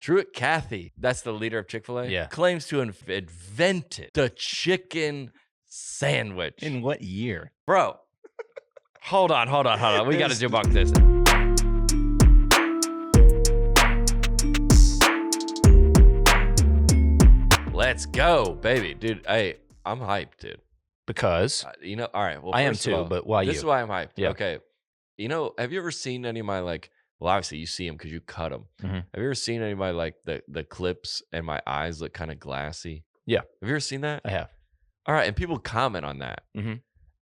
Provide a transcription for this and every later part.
Truett Cathy, that's the leader of Chick-fil-A, Yeah. claims to have invented the chicken sandwich. In what year? Bro, hold on. We got to debunk this. Let's go, baby. Dude, I'm hyped, dude. Because? All right. Well, I am first of too, all, but why this you? is why I'm hyped. Yeah. Okay. Have you ever seen any of my, like, well, obviously you see them because you cut them. Mhm. Have you ever seen any of my, like, the clips and my eyes look kind of glassy? Yeah. Have you ever seen that? I have. All right. And people comment on that. Mhm.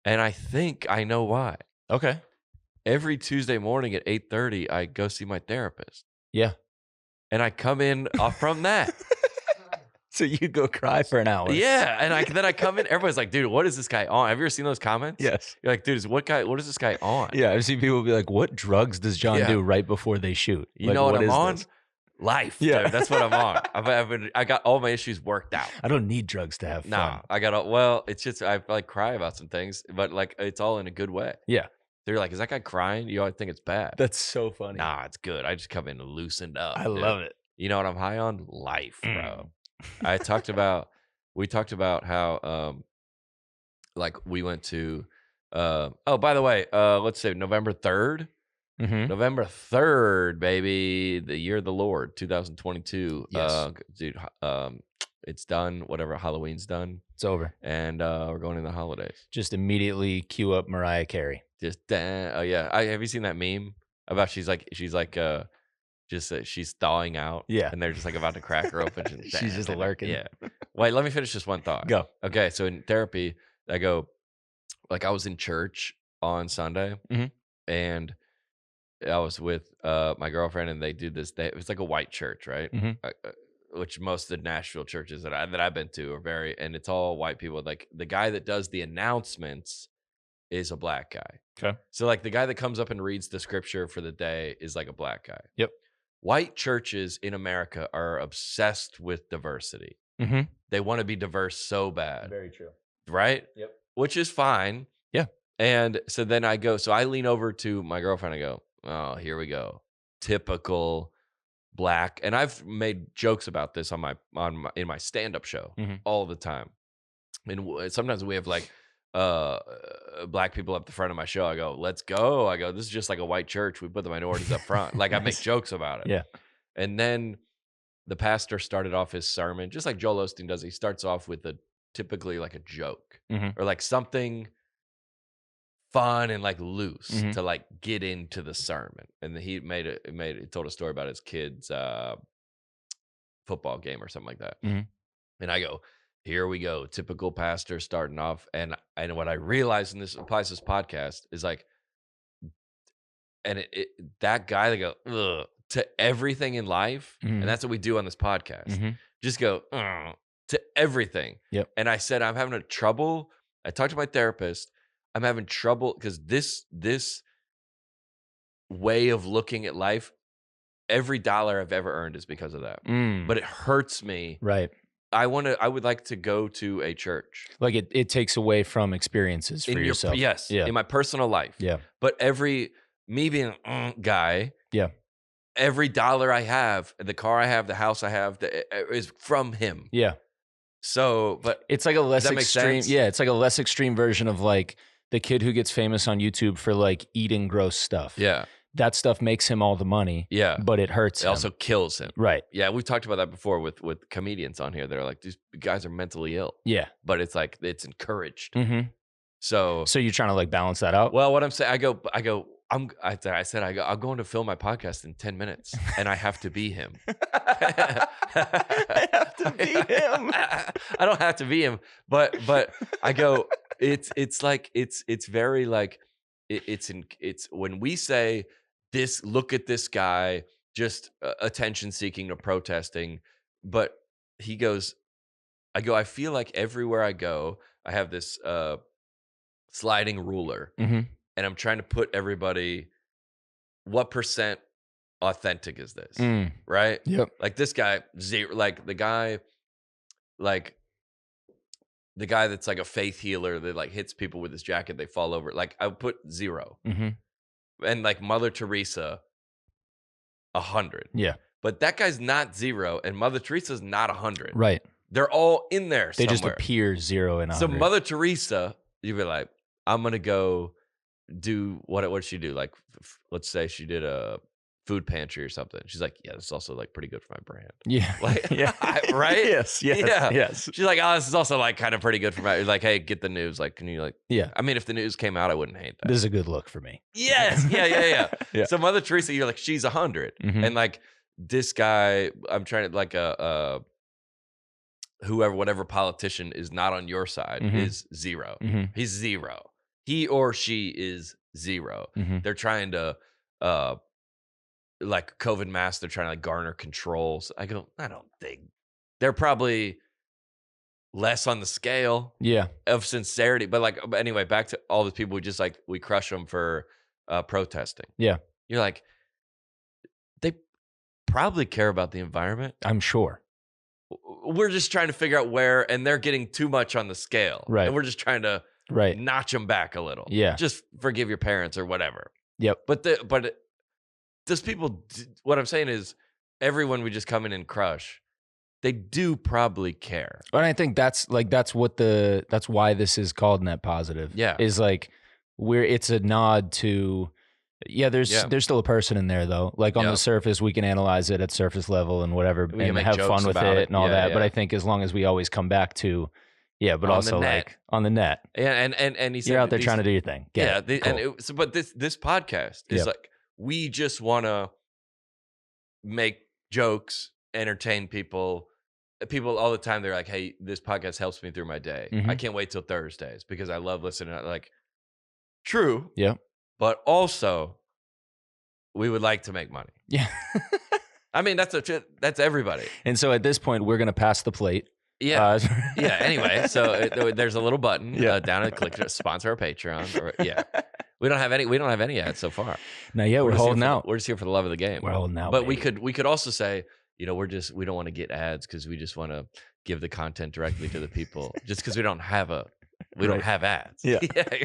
And I think I know why. Okay. Every Tuesday morning at 8:30, I go see my therapist. Yeah. And I come in from that. So you go cry for an hour. Yeah. And then I come in. Everybody's like, dude, what is this guy on? Have you ever seen those comments? Yes. You're like, dude, what is this guy on? Yeah, I've seen people be like, what drugs does John do right before they shoot? You know what I'm on? This? Life. Yeah. Dude, that's what I'm on. I got all my issues worked out. I don't need drugs to have fun. Nah, it's just, I like cry about some things, but like, it's all in a good way. Yeah. They're like, is that guy crying? You always think it's bad. That's so funny. Nah, it's good. I just come in loosened up. I love it. You know what I'm high on? Life, bro. we talked about how, like we went to, by the way, let's say November 3rd. Mm-hmm. November 3rd, baby, the year of the Lord, 2022. Yes. Dude, it's done. Whatever, Halloween's done. It's over. And we're going into the holidays. Just immediately cue up Mariah Carey. Just, oh yeah. Have you seen that meme about she's thawing out? Yeah. And they're just like about to crack her open. She's just lurking. Yeah. Wait, let me finish this one thought. Go. Okay, so in therapy, I was in church on Sunday, and I was with my girlfriend, and they do this. It was like a white church, right? Which most of the Nashville churches that I've been to are and it's all white people. Like the guy that does the announcements is a black guy. Okay. So like the guy that comes up and reads the scripture for the day is like a black guy. Yep. White churches in America are obsessed with diversity. Mm-hmm. They want to be diverse so bad. Very true. Right? Yep. Which is fine. Yeah. And so then I lean over to my girlfriend. I go, oh, here we go. Typical black. And I've made jokes about this in my stand-up show all the time. And sometimes we have like black people up the front of my show. I go, let's go. I go, this is just like a white church. We put the minorities up front. Like I make jokes about it. Yeah. And then the pastor started off his sermon, just like Joel Osteen does. He starts off with typically like a joke or like something fun and like loose to like get into the sermon. And he told a story about his kid's football game or something like that. And I go, here we go, typical pastor starting off. And what I realized, and this applies to this podcast, is like, and that guy, they go, ugh, to everything in life. And that's what we do on this podcast. Just go, to everything. Yep. And I said, I'm having trouble. I talked to my therapist. I'm having trouble because this way of looking at life, every dollar I've ever earned is because of that. But it hurts me. Right. I would like to go to a church. Like it takes away from experiences for yourself. Yes. Yeah. In my personal life. Yeah. But me being a guy. Yeah. Every dollar I have, the car I have, the house I have, is from him. Yeah. So, but it's like a less extreme. Sense? Yeah. It's like a less extreme version of like the kid who gets famous on YouTube for like eating gross stuff. Yeah. That stuff makes him all the money. Yeah. But it hurts him. It also kills him. Right. Yeah. We've talked about that before with comedians on here. They're like, these guys are mentally ill. Yeah. But it's like, it's encouraged. Mm-hmm. So you're trying to like balance that out? Well, what I'm saying, I said, I'm going to film my podcast in 10 minutes and I have to be him. I have to be him. I don't have to be him, but I go, it's like, it's very like, it's when we say this, look at this guy, just attention seeking or protesting. But he goes, I feel like everywhere I go, I have this sliding ruler. And I'm trying to put everybody, what percent authentic is this? Right? Yep. Like this guy, zero. Like the guy that's like a faith healer that like hits people with his jacket, they fall over. Like I would put 0. And like Mother Teresa, 100. Yeah. but that guy's not 0, and Mother Teresa's not 100. Right. They're all in there They somewhere. just appear 0 and 100. So Mother Teresa, you'd be like, I'm gonna go do what did she do? Like, let's say she did a food pantry or something. She's like, yeah, this is also like pretty good for my brand. Yeah. Like, yeah. Right? Yes. Yeah. Yes. She's like, oh, this is also like kind of pretty good for my. Like, hey, get the news. Like, can you like? Yeah. I mean, if the news came out, I wouldn't hate that. This is a good look for me. Yes. Yeah. Yeah. So Mother Teresa, you're like, she's 100, and like this guy, I'm trying to like whoever, whatever politician is not on your side is 0. He's 0. He or she is 0. They're trying to, like COVID masks, they're trying to like garner controls. I don't think they're probably less on the scale of sincerity. But anyway, back to all these people we crush them for protesting. Yeah. You're like, they probably care about the environment. I'm sure. We're just trying to figure out where, and they're getting too much on the scale. Right. And we're just trying to notch them back a little. Yeah. Just forgive your parents or whatever. Yep. But those people, what I'm saying is, everyone we just come in and crush, they do probably care. And I think that's why this is called Net Positive. Yeah. Is like it's a nod to, there's still a person in there though. Like on the surface, we can analyze it at surface level and whatever and have fun with it and all that. But I think as long as we always come back to, but also like on the net. Yeah. And he said, you're out there trying to do your thing. Cool. But this podcast is like, we just want to make jokes, entertain people. People all the time, they're like, hey, this podcast helps me through my day. I can't wait till Thursdays because I love listening. Like, true. Yeah. But also, we would like to make money. Yeah. I mean, that's everybody. And so at this point, we're going to pass the plate. Yeah. Anyway, so there's a little button down at click to sponsor our Patreon. We don't have any ads so far. Not yet. We're holding out. We're just here for the love of the game. We're holding out. But baby. we could also say, we don't want to get ads because we just want to give the content directly to the people. Just because we don't have ads. Yeah.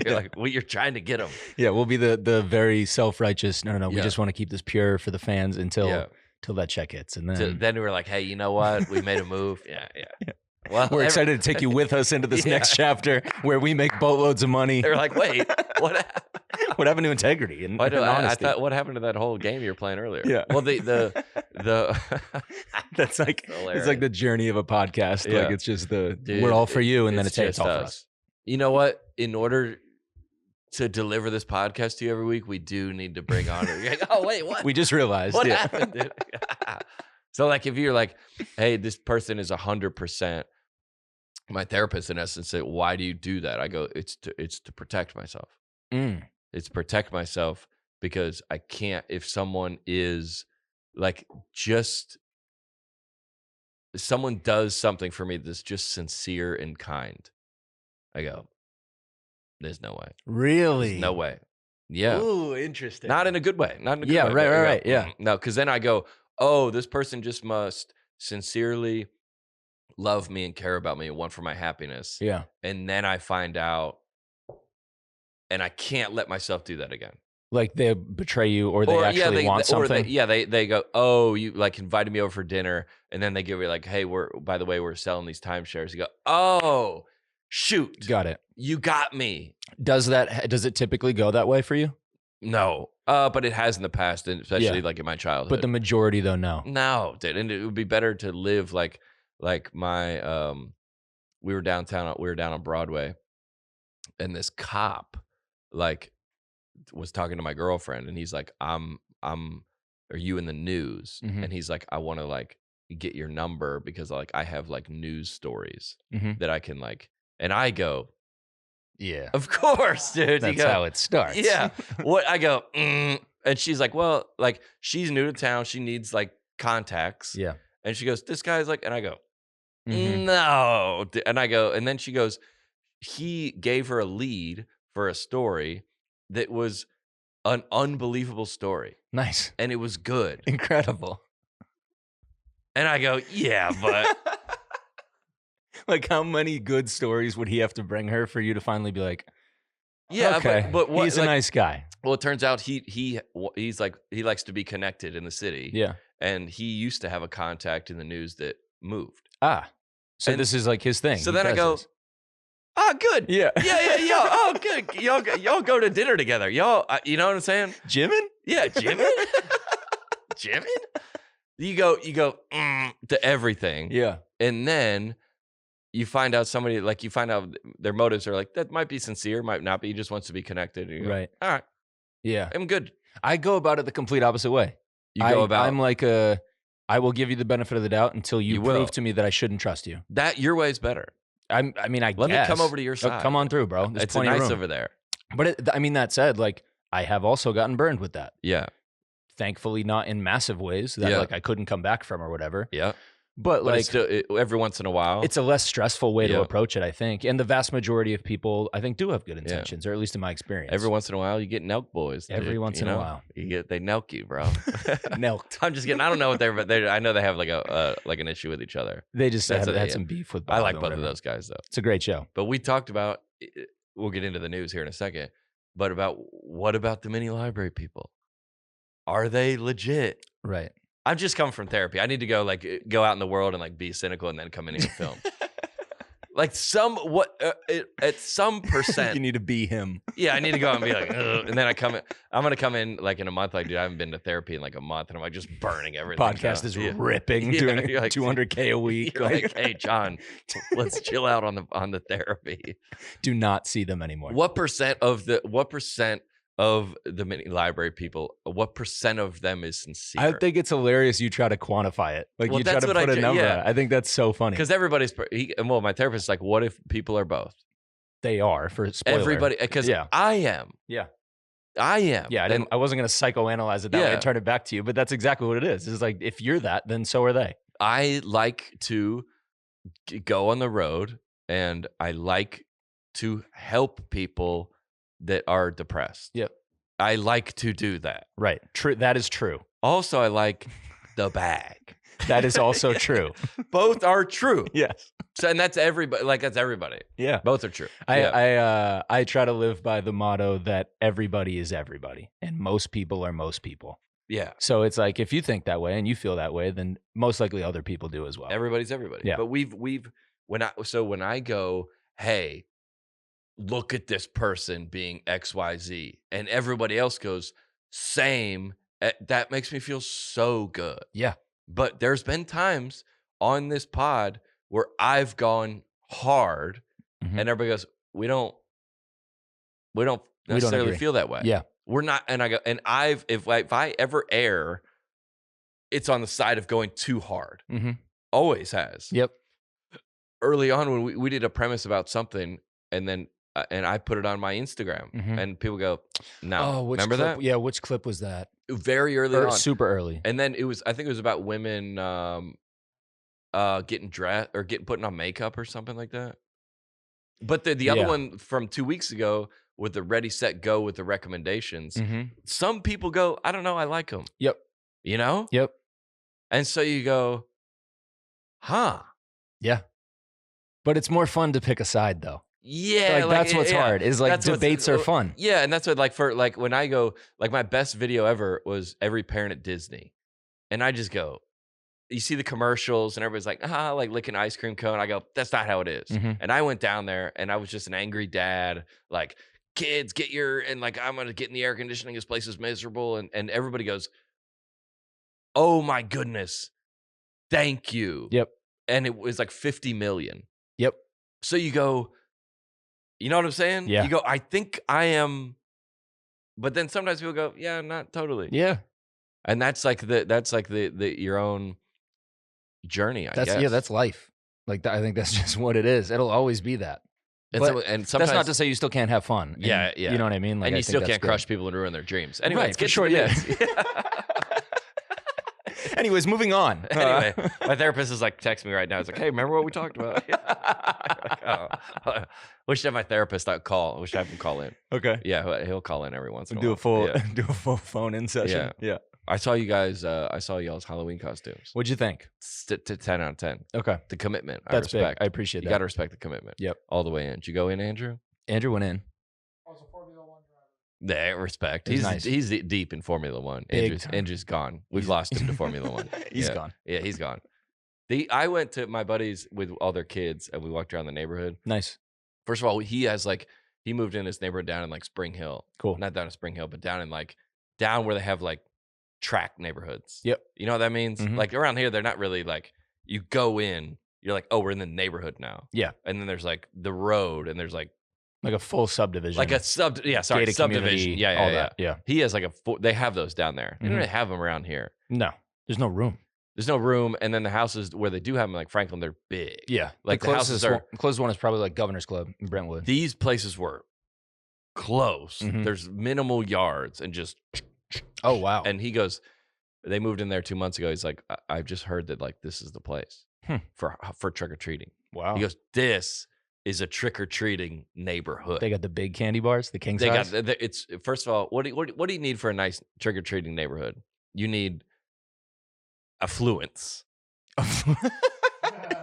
You're like, well, you're trying to get them. Yeah, we'll be the very self-righteous. No. We just want to keep this pure for the fans until that check hits, and then we were like, hey, you know what? We made a move. Yeah. Well, we're excited to take you with us into this next chapter where we make boatloads of money. They're like, wait, what happened? What happened to integrity and honesty? I thought, what happened to that whole game you were playing earlier? Yeah. Well, the that's like it's like the journey of a podcast. Yeah. Like it's just we're all for you, and then it's all for us. You know what? In order to deliver this podcast to you every week, we do need to bring on. You're like, oh wait, what? We just realized what happened, dude? So like, if you're like, hey, this person is 100%. My therapist, in essence, said, why do you do that? I go, it's to protect myself. It's protect myself because I can't, if someone is like, just someone does something for me that's just sincere and kind, I go, there's no way. Really? There's no way. Yeah. Ooh, interesting. Not in a good way. Not in a good way. Right. Yeah. No, because then I go, oh, this person just must sincerely love me and care about me and want for my happiness. Yeah. And then I find out, and I can't let myself do that again. Like they betray you, or they actually want something. They go, oh, you like invited me over for dinner, and then they give me like, hey, by the way, we're selling these timeshares. You go, oh, shoot, got it. You got me. Does it typically go that way for you? No, but it has in the past, and especially like in my childhood. But the majority, though, no, dude. And it would be better to live like my we were down on Broadway, and this cop like was talking to my girlfriend, and he's like, are you in the news? And he's like, I want to like get your number because like I have like news stories that I can like. And I go, yeah, of course, dude. That's how it starts. Yeah. What I go, and she's like, well, like she's new to town, she needs like contacts. Yeah. And she goes, this guy's like, and I go, no. And I go, and then she goes, he gave her a lead for a story that was an unbelievable story. Nice. And it was good. Incredible. And I go, yeah, but like how many good stories would he have to bring her for you to finally be like, Yeah, okay. but what, he's a nice guy. Well, it turns out he's like he likes to be connected in the city. Yeah. And he used to have a contact in the news that moved. So this is like his thing. So then I go, good. Yeah. Y'all. Oh, good. Y'all go to dinner together. Y'all, you know what I'm saying? Jimin? Yeah, Jimin. Jimin. You go to everything. Yeah. And then you find out their motives are like, that might be sincere, might not be. He just wants to be connected. And you go, right. All right. Yeah. I'm good. I go about it the complete opposite way. I'm like I will give you the benefit of the doubt until you prove to me that I shouldn't trust you. That your way is better. Let me come over to your side. Come on through, bro. There's it's plenty nice of room over there. But that said, like I have also gotten burned with that. Yeah. Thankfully, not in massive ways that like I couldn't come back from or whatever. Yeah. But like every once in a while, it's a less stressful way to approach it, I think. And the vast majority of people, I think, do have good intentions, or at least in my experience. Every once in a while, you get nelk boys. Every once in a while, they nelk you, bro. Nelked. I'm just kidding. I don't know what I know they have like an issue with each other. They just had some beef with Bob. I like both of those guys though. It's a great show. But we talked about. We'll get into the news here in a second. But what about the mini library people? Are they legit? Right. I've just come from therapy. I need to go out in the world and be cynical and then come in and film. At some percent. You need to be him. Yeah, I need to go and be like, ugh. And then I'm going to come in in a month. Dude, I haven't been to therapy in a month and I'm just burning everything. Podcast is ripping, doing $200K a week. Hey, John, let's chill out on the therapy. Do not see them anymore. What percent of the mini library people, what percent of them is sincere? I think it's hilarious you try to quantify it. You try to put a number on it. I think that's so funny. Because my therapist is like, what if people are both? They are, for spoiler. Everybody, because I am. Yeah. I am. Yeah, I wasn't going to psychoanalyze it that way and turn it back to you, but that's exactly what it is. It's like, if you're that, then so are they. I like to go on the road and I like to help people that are depressed. Yep. I like to do that. Right. True. That is true. Also, I like the bag. That is also true. Both are true. Yes. So, and that's everybody. That's everybody. Yeah. Both are true. I try to live by the motto that everybody is everybody and most people are most people. Yeah. So it's like, if you think that way and you feel that way, then most likely other people do as well. Everybody's everybody. Yeah. But when I go, hey, look at this person being XYZ, and everybody else goes, same, that makes me feel so good. Yeah. But there's been times on this pod where I've gone hard and everybody goes, we don't necessarily feel that way. Yeah. We're not, and I go, and if I ever err, it's on the side of going too hard. Always has. Yep. Early on when we did a premise about something and then and I put it on my Instagram and people go, no. Oh, remember clip? that? Yeah, which clip was that? Very early on. Super early. And then I think it was about women getting dressed or putting on makeup or something like that. But the other one from 2 weeks ago with the ready, set, go with the recommendations, some people go, I don't know, I like them. Yep. You know? Yep. And so you go, huh. Yeah. But it's more fun to pick a side though. Yeah, that's what's hard. Is debates are fun. Yeah, and that's what when I go, my best video ever was every parent at Disney, and I just go, you see the commercials and everybody's like licking ice cream cone. I go, that's not how it is. And I went down there and I was just an angry dad, kids get I'm gonna get in the air conditioning. This place is miserable, and everybody goes, oh my goodness, thank you. Yep. And it was 50 million. Yep. So you go. You know what I'm saying? Yeah. You go, I think I am, but then sometimes people go, yeah, not totally. Yeah. And that's your own journey, I guess. Yeah, that's life. I think that's just what it is. It'll always be that. And sometimes, that's not to say you still can't have fun. Yeah. You know what I mean? And you still can't crush people and ruin their dreams. Anyway, right, for sure, yeah. Anyways, moving on. Anyway, my therapist is text me right now. It's like, hey, remember what we talked about? Wish I had my therapist call. I wish I have him call in. Okay. Yeah, he'll call in every once in a while. Do a full phone-in Yeah. session. Yeah. I saw you guys. I saw y'all's Halloween costumes. What'd you think? 10 out of 10. Okay. The commitment. That's I respect. Big. I appreciate that. You got to respect the commitment. Yep. All the way in. Did you go in, Andrew? Andrew went in. I was a 4 Yeah, respect. He's He's nice. He's deep in Formula One. Andrew's gone. We've lost him to Formula One. He's gone. Yeah, he's gone. I went to my buddies with all their kids, and we walked around the neighborhood. Nice. First of all, he moved in his neighborhood down in like Spring Hill. Cool. Not down in Spring Hill, but down where they have like track neighborhoods. Yep. You know what that means? Mm-hmm. Like around here, they're not really like, you go in, you're like, oh, we're in the neighborhood now. Yeah. And then there's like the road, and there's like a full subdivision. Like a subdivision. Yeah. Yeah. He has like they have those down there. They don't really have them around here. No, there's no room. There's no room. And then the houses where they do have them, like Franklin, they're big. Yeah. Like the houses closest one is probably like Governor's Club in Brentwood. These places were close. Mm-hmm. There's minimal yards and just. Oh, wow. And he goes, they moved in there 2 months ago. He's like, I've just heard that like this is the place for trick-or-treating. Wow. He goes, this is a trick-or-treating neighborhood. They got the big candy bars, the king size. It's first of all, what do you need for a nice trick-or-treating neighborhood? You need affluence.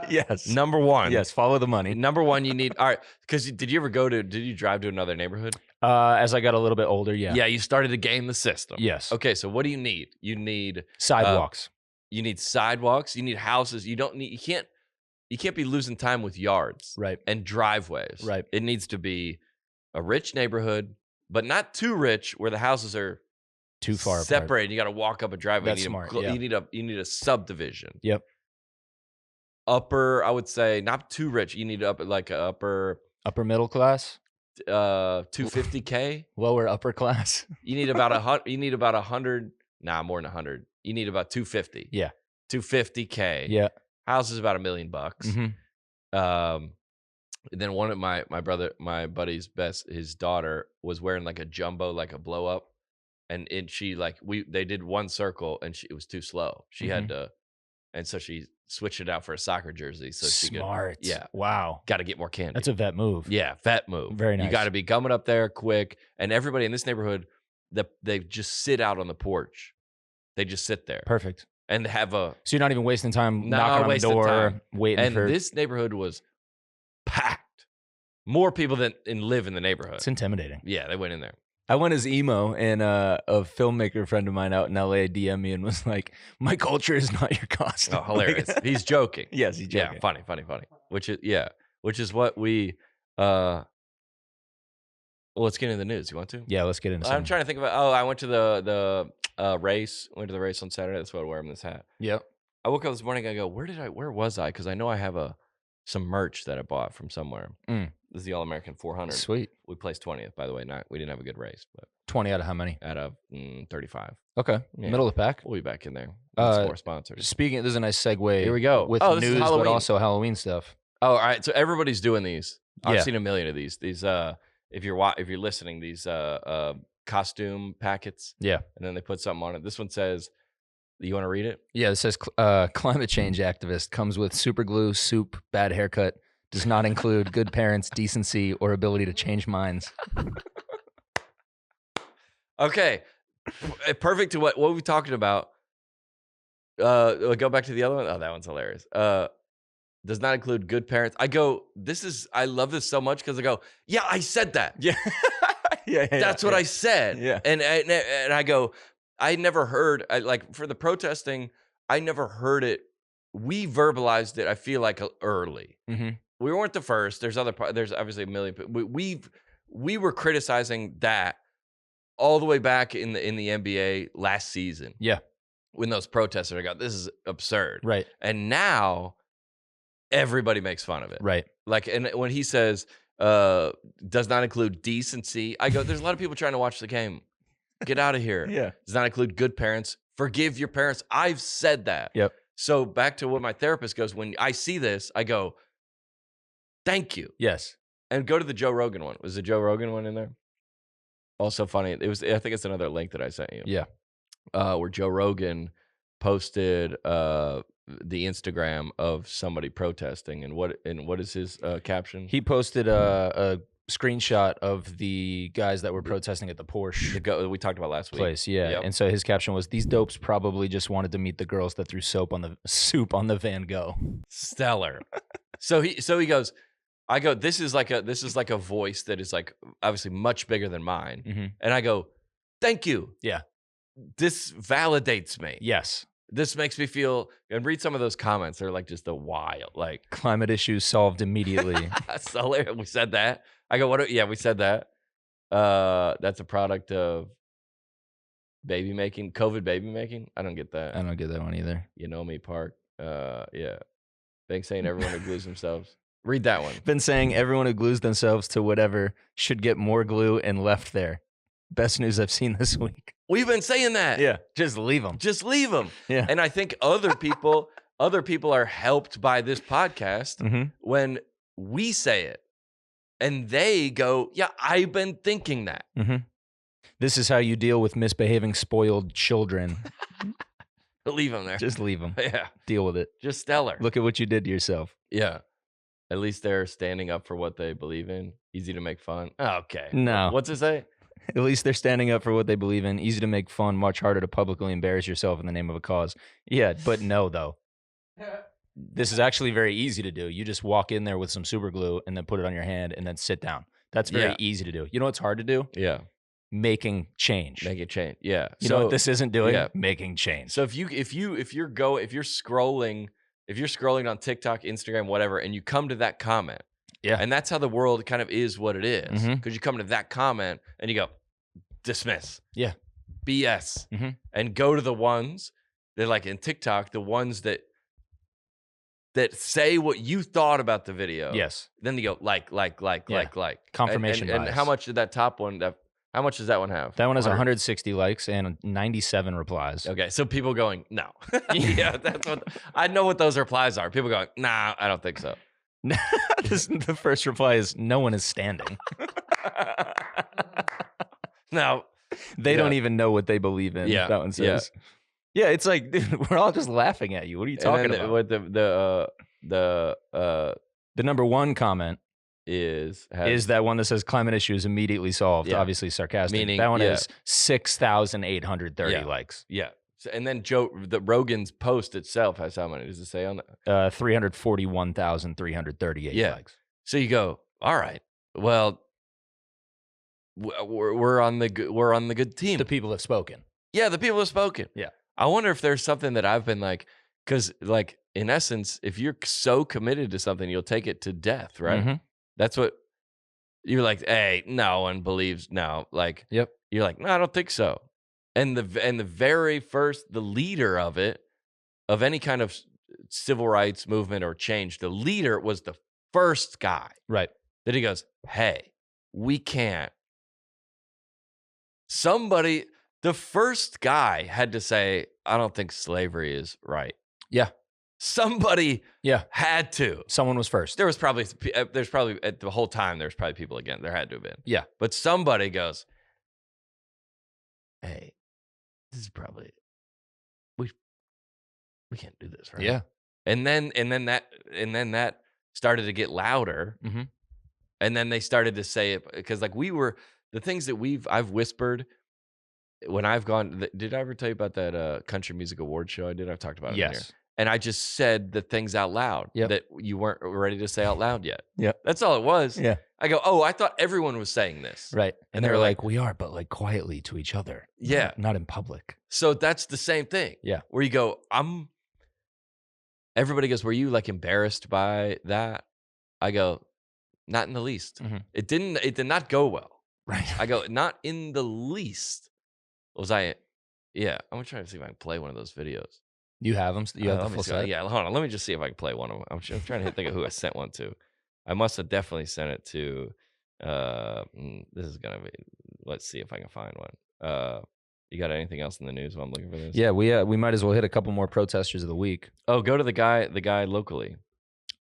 Yes. Number one. Yes. Follow the money. Number one, you need, all right. Because did you drive to another neighborhood? As I got a little bit older, yeah. Yeah, you started to game the system. Yes. Okay, so what do you need? You need sidewalks. You need sidewalks. You need houses. You can't be losing time with yards. Right. And driveways. Right. It needs to be a rich neighborhood, but not too rich where the houses are too far separated. You got to walk up a driveway. That's smart. Yeah. You need a subdivision. Yep. Upper, I would say, not too rich. You need upper middle class. 250K. Lower upper class. You need about 100. Nah, more than 100. You need about 250. Yeah. 250K. Yeah. House is about $1 million. Mm-hmm. Then one of my buddy's his daughter was wearing like a jumbo, like a blow up, and they did one circle and it was too slow. She had to, and so she switched it out for a soccer jersey. So smart. She could, yeah. Wow. Got to get more candy. That's a vet move. Yeah, vet move. Very nice. You got to be coming up there quick, and everybody in this neighborhood, they just sit out on the porch. They just sit there. Perfect. And have so you're not even wasting time knocking on the door, waiting for. And this neighborhood was packed. More people than live in the neighborhood. It's intimidating. Yeah, they went in there. I went as emo, and a filmmaker friend of mine out in LA DM'd me and was like, "My culture is not your costume." Oh, hilarious! He's joking. Yes, he's joking. Yeah, funny. Which is what we. Well, let's get into the news. You want to? Yeah, let's get into. I'm trying to think about. Oh, I went to the race. Went to the race on Saturday. That's why I wear this hat. Yep. I woke up this morning. I go, where was I? Because I know I have some merch that I bought from somewhere. This is the All American 400. Sweet. We placed 20th, by the way. We didn't have a good race, but 20 out of how many? Out of 35. Okay. Yeah. Middle of the pack. We'll be back in there. More sponsors. Speaking, this is a nice segue. Here we go. With news, but also Halloween stuff. Oh, all right. So everybody's doing these. I've seen a million of these. These, if you're listening, these costume packets. Yeah. And then they put something on it. This one says, you want to read it? Yeah. It says climate change activist comes with super glue, soup, bad haircut. Does not include good parents, decency, or ability to change minds. Okay. Perfect to what we talking about. Go back to the other one. Oh, that one's hilarious. Does not include good parents. I love this so much because I go, yeah, I said that. Yeah. That's what I said. Yeah. And I go, I never heard, for the protesting, I never heard it. We verbalized it, I feel like, early. Mm-hmm. We weren't the first. There's obviously a million. We were criticizing that all the way back in the NBA last season. Yeah, when those protesters got, this is absurd. Right. And now everybody makes fun of it. Right. And when he says does not include decency, I go, there's a lot of people trying to watch the game. Get out of here. Yeah. Does not include good parents. Forgive your parents. I've said that. Yep. So back to what my therapist goes, when I see this, I go, thank you. Yes. And go to the Joe Rogan one. Was the Joe Rogan one in there? Also funny. I think it's another link that I sent you. Yeah. Where Joe Rogan posted the Instagram of somebody protesting, and what is his caption? He posted a screenshot of the guys that were protesting at the Porsche we talked about last week place. Yeah. Yep. And so his caption was, "These dopes probably just wanted to meet the girls that threw soup on the Van Gogh." Stellar. So he goes, I go, this is like a voice that is like obviously much bigger than mine. And I go, thank you. Yeah. This validates me. Yes. This makes me feel, and read some of those comments. They're like just a wild, like climate issues solved immediately. So we said that. I go, what? Yeah, we said that. That's a product of baby making, COVID baby making. I don't get that. I don't get that one either. You know me, Park. Yeah. Thanks saying everyone who glues themselves. Read that one. Been saying everyone who glues themselves to whatever should get more glue and left there. Best news I've seen this week. We've been saying that. Yeah, just leave them. Just leave them. Yeah. And I think other people are helped by this podcast when we say it. And they go, yeah, I've been thinking that. This is how you deal with misbehaving, spoiled children. Leave them there. Just leave them. Yeah. Deal with it. Just stellar. Look at what you did to yourself. Yeah. At least they're standing up for what they believe in. Easy to make fun. Okay. No. What's it say? At least they're standing up for what they believe in. Easy to make fun, much harder to publicly embarrass yourself in the name of a cause. Yeah, but no, though. This is actually very easy to do. You just walk in there with some super glue and then put it on your hand and then sit down. That's very easy to do. You know what's hard to do? Yeah. Making change. Making change. Yeah. You know what this isn't doing? Yeah. Making change. So if you're scrolling on TikTok, Instagram, whatever, and you come to that comment, and that's how the world kind of is what it is. Because you come to that comment and you go, dismiss. Yeah. BS. And go to the ones that, like in TikTok, the ones that say what you thought about the video. Yes. Then you go like. Confirmation bias. And how much did that top one, how much does that one have? That one has 160 likes and 97 replies. Okay, so people going, no. Yeah, that's what, I know what those replies are. People going, nah, I don't think so. The first reply is, no one is standing. No. They don't even know what they believe in. Yeah. That one says. Yeah, it's like, dude, we're all just laughing at you. What are you talking about? What the number one comment is that one that says climate issues immediately solved. Yeah. Obviously sarcastic. Meaning, that one has 6,830 likes. Yeah. So, and then Rogan's post itself has how many? Does it say on that? 341,338 likes. So you go, all right. Well, we're on the good team. The people have spoken. Yeah, the people have spoken. Yeah. I wonder if there's something that I've been like, because like in essence, if you're so committed to something, you'll take it to death, right? That's what you're like. Hey, no one believes. No, like, yep. You're like, no, I don't think so. And the very first, the leader of it, of any kind of civil rights movement or change, the leader was the first guy, right? That he goes, hey, we can't. The first guy had to say, I don't think slavery is right. Yeah. Somebody had to. Someone was first. There's probably at the whole time, there's probably people again. There had to have been. Yeah. But somebody goes, hey, this is probably, we can't do this, right? Yeah. And then that started to get louder. And then they started to say it because like the things that I've whispered when I've gone. Did I ever tell you about that country music award show I did? I've talked about it in here. And I just said the things out loud that you weren't ready to say out loud yet. Yeah. That's all it was. Yeah. I go, oh, I thought everyone was saying this. Right. And they were like, we are, but like quietly to each other. Yeah. Not in public. So that's the same thing. Yeah. Where you go, everybody goes, were you like embarrassed by that? I go, not in the least. It did not go well. Right. I go, not in the least. Was I? Yeah. I'm going to try to see if I can play one of those videos. You have them? You have the full set? Yeah, hold on. Let me just see if I can play one of them. I'm trying to think of who I sent one to. I must have definitely sent it to, this is going to be, let's see if I can find one. You got anything else in the news while I'm looking for this? Yeah, we might as well hit a couple more protesters of the week. Oh, go to the guy locally.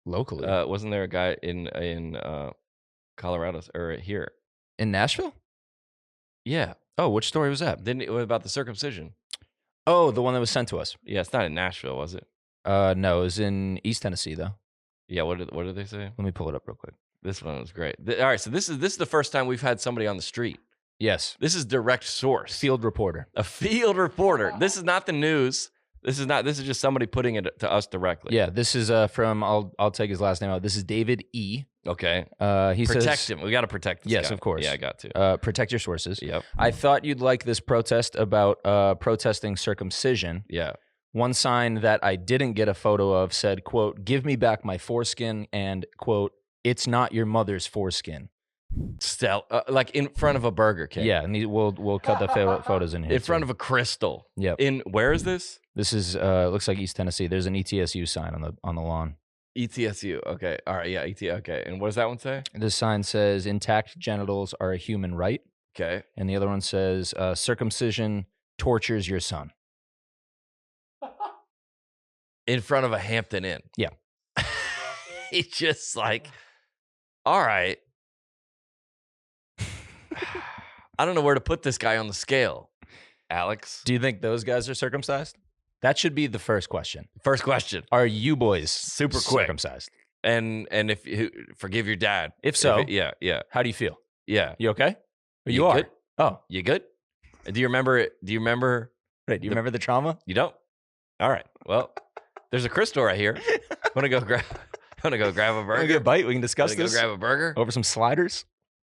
Locally? Wasn't there a guy in Colorado or here? In Nashville? Yeah. Oh, which story was that? About the circumcision. Oh, the one that was sent to us. Yeah, it's not in Nashville, was it? No, it was in East Tennessee, though. Yeah, what did they say? Let me pull it up real quick. This one was great. All right, so this is the first time we've had somebody on the street. Yes. This is direct source. Field reporter. A field reporter. This is not the news. This is just somebody putting it to us directly. Yeah, this is from, I'll take his last name out. This is David E. Okay. He protect says, him. We got to protect this yes, guy. Of course. Yeah, I got to. Protect your sources. Yep. I thought you'd like this protest about protesting circumcision. Yeah. One sign that I didn't get a photo of said, quote, "Give me back my foreskin," and, quote, "It's not your mother's foreskin." Like in front of a Burger King. Yeah, and we'll cut the photos in here. In front of a Crystal. Yeah. Where is this? This is looks like East Tennessee. There's an ETSU sign on the lawn. ETSU. Okay. All right. Yeah. Okay. And what does that one say? This sign says intact genitals are a human right. Okay. And the other one says circumcision tortures your son. In front of a Hampton Inn. Yeah. It's just like, all right. I don't know where to put this guy on the scale, Alex. Do you think those guys are circumcised? That should be the first question. First question. Are you boys super quick circumcised? And if forgive your dad. If so, yeah. How do you feel? Yeah. You okay? You are. Good? Oh, you good? Do you remember it? Do you remember? Right. Do you remember the trauma? You don't? All right. Well, there's a Crystal right here. Want to go grab a burger? Want to get a bite? We can discuss this. Go grab a burger over some sliders.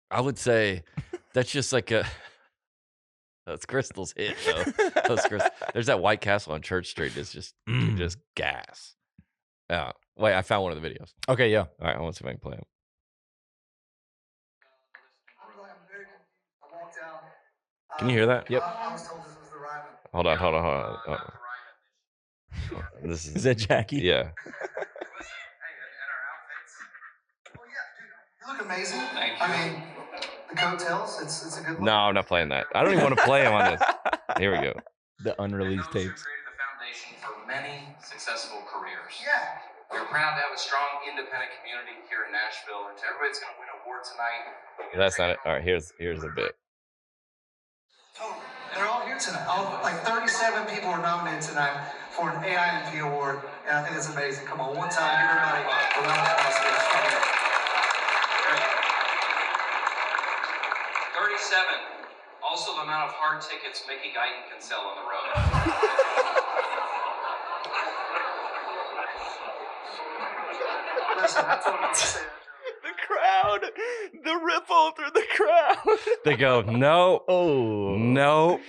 I would say that's just like that's Crystal's hit though. There's that White Castle on Church Street. It's just gas. Yeah. Wait, I found one of the videos. Okay, yeah. All right, I want to see if I can play them. Can you hear that? Yep. Hold on. This is that Jackie? Yeah. You look amazing. Thank you. I mean, the coattails, it's a good look. No, I'm not playing that. I don't even want to play him on this. Here we go. The unreleased tapes. Created the foundation for many successful careers. Yeah. We're proud to have a strong independent community here in Nashville, and everybody's going to win an award tonight. That's not it. All right, here's a bit. Totally. They're all here tonight. Like 37 people are nominated tonight for an AINP award, and I think that's amazing. Come on, one time, give everybody a round of applause. 37. Also the amount of hard tickets Mickey Guyton can sell on the road. Listen, I told you to say that. The crowd, the ripple through the crowd. They go, no, no.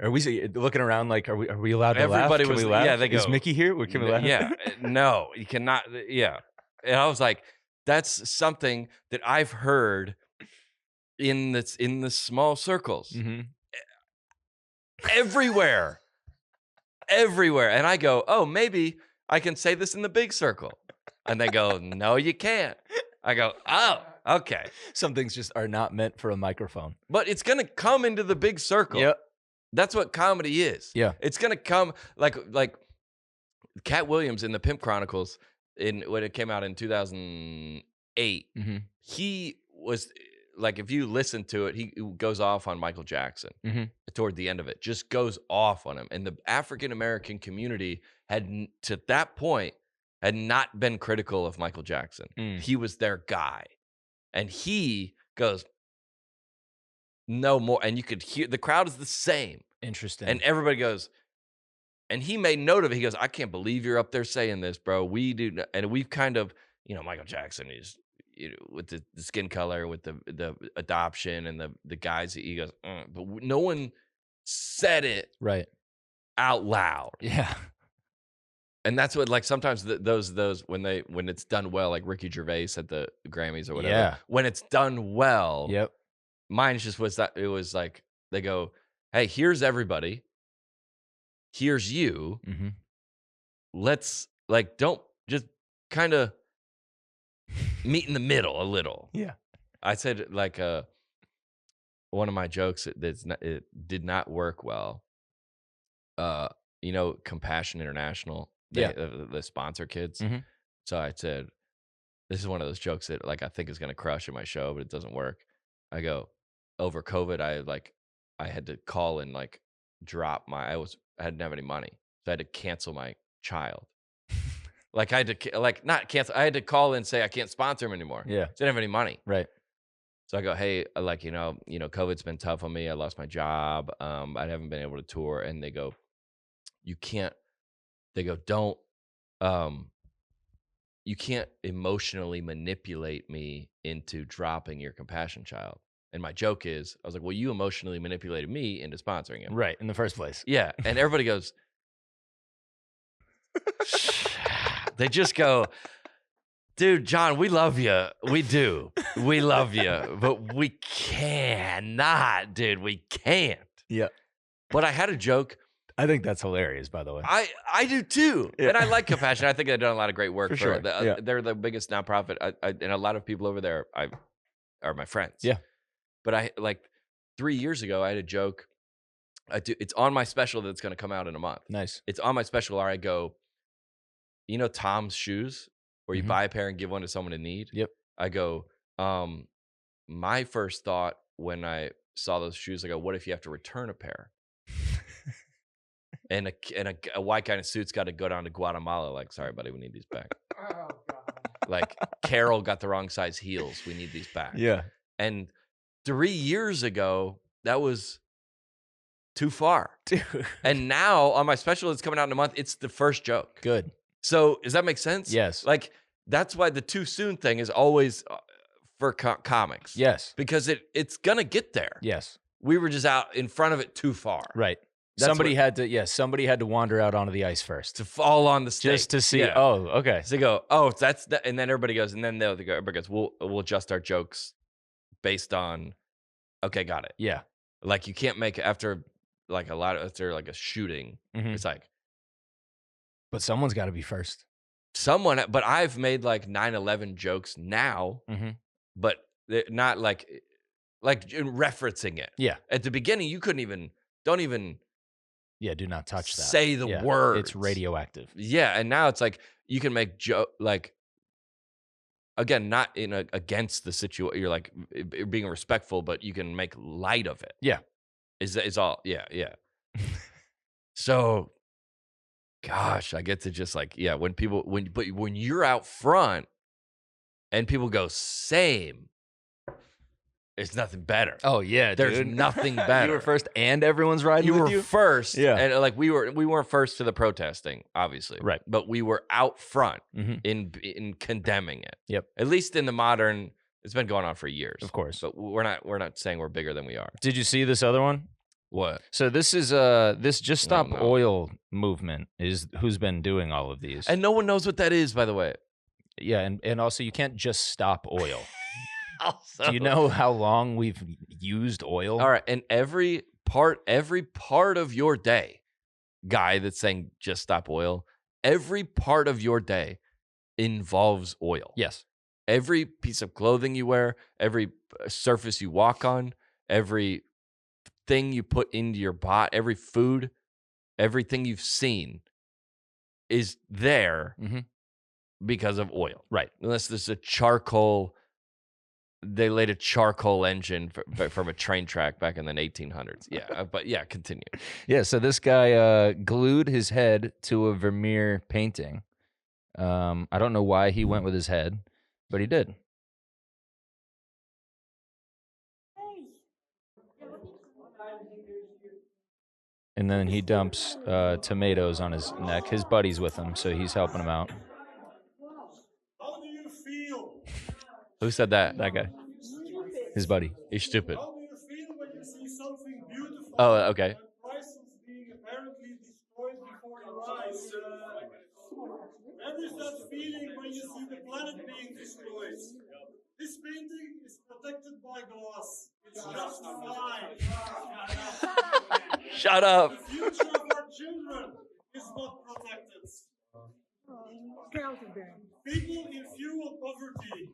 Are we looking around like, are we allowed to Everybody laugh? was, laugh? yeah, they go, is Mickey here? Can we laugh? Yeah, no, you cannot, yeah. And I was like, that's something that I've heard in the small circles. Mm-hmm. Everywhere. And I go, oh, maybe I can say this in the big circle. And they go, no, you can't. I go, oh, okay. Some things just are not meant for a microphone. But it's going to come into the big circle. Yep. That's what comedy is. Yeah. It's going to come like Cat Williams in the Pimp Chronicles when it came out in 2008. Mm-hmm. He was like, if you listen to it, he goes off on Michael Jackson toward the end of it, just goes off on him. And the African-American community to that point, had not been critical of Michael Jackson. He was their guy. And he goes, no more. And you could hear, the crowd is the same. Interesting. And everybody goes, and he made note of it. He goes, I can't believe you're up there saying this, bro. We do. And we've kind of, Michael Jackson is, with the skin color, with the adoption and the guys, he goes, but no one said it right out loud. Yeah. And that's what, like, sometimes those when it's done well, like Ricky Gervais at the Grammys or whatever. Yeah. When it's done well, yep. Mine just was that it was like they go, hey, here's everybody, here's you. Mm-hmm. Let's don't just kind of meet in the middle a little. Yeah. I said one of my jokes it did not work well. Compassion International. The sponsor kids. Mm-hmm. So I said, this is one of those jokes that I think is going to crush in my show, but it doesn't work. I go, over COVID, I had to call and drop I didn't have any money. So I had to cancel my child. I had to not cancel. I had to call and say, I can't sponsor him anymore. Yeah. So I didn't have any money. Right. So I go, hey, COVID's been tough on me. I lost my job. I haven't been able to tour. And they go, you can't they go, you can't emotionally manipulate me into dropping your compassion child. And my joke is, I was like, well, you emotionally manipulated me into sponsoring him. Right, in the first place. Yeah. And everybody goes, they just go, dude, John, we love you. We do. We love you. But we cannot, dude. We can't. Yeah. But I had a joke. I think that's hilarious, by the way. I do too. Yeah. And I like Compassion. I think they've done a lot of great work. For sure. They're the biggest nonprofit. And a lot of people over there are my friends. Yeah. But I like 3 years ago, I had a joke. It's on my special that's going to come out in a month. Nice. It's on my special where I go, you know, Tom's shoes, where you buy a pair and give one to someone in need. Yep. I go, my first thought when I saw those shoes, I go, what if you have to return a pair? and a white guy in a suit's got to go down to Guatemala. Like, sorry, buddy, we need these back. Oh, God. Like, Carol got the wrong size heels. We need these back. Yeah. And 3 years ago, that was too far. Dude. And now on my special that's coming out in a month, it's the first joke. Good. So does that make sense? Yes. Like, that's why the too soon thing is always for comics. Yes. Because it's going to get there. Yes. We were just out in front of it too far. Right. Somebody had to wander out onto the ice first. To fall on the stake. Just to see, oh, okay. So they go, oh, that's that. And then everybody goes, and then everybody goes, we'll adjust our jokes based on, okay, got it. Yeah. Like, you can't make after a shooting. It's like, but someone's got to be first. But I've made like 9/11 jokes now, but not like referencing it. Yeah. At the beginning, you don't even. Yeah, do not touch that. Say the words. It's radioactive. Yeah, and now it's like you can make like, again, not against the situation. You're like being respectful, but you can make light of it. Yeah, is all. Yeah. So, gosh, I get to just like, yeah, when you're out front and people go same. It's nothing better. Oh yeah, there's dude. nothing better. You were first, and everyone's riding with you. You were first, yeah. And like we weren't first to the protesting, obviously, right? But we were out front in condemning it. Yep. At least in the modern, it's been going on for years, of course. But we're not saying we're bigger than we are. Did you see this other one? What? So this is this Just Stop Oil movement is who's been doing all of these, and no one knows what that is, by the way. Yeah, and also you can't just stop oil. Also, do you know how long we've used oil? All right, and every part of your day, guy that's saying just stop oil, every part of your day involves oil. Yes. Every piece of clothing you wear, every surface you walk on, every thing you put into your body, every food, everything you've seen is there because of oil. Right. Unless there's a charcoal. They laid a charcoal engine from a train track back in the 1800s. Yeah, but yeah, continue. Yeah, so this guy glued his head to a Vermeer painting. I don't know why he went with his head, but he did. And then he dumps tomatoes on his neck. His buddy's with him, so he's helping him out. How do you feel? Who said that? That guy. His buddy. He's stupid. How do you feel when you see something beautiful? Oh, okay. And prices being apparently destroyed before your eyes? How is that feeling when you see the planet being destroyed? This painting is protected by glass. It's just fine. Shut up. The future of our children is not protected. People in fuel poverty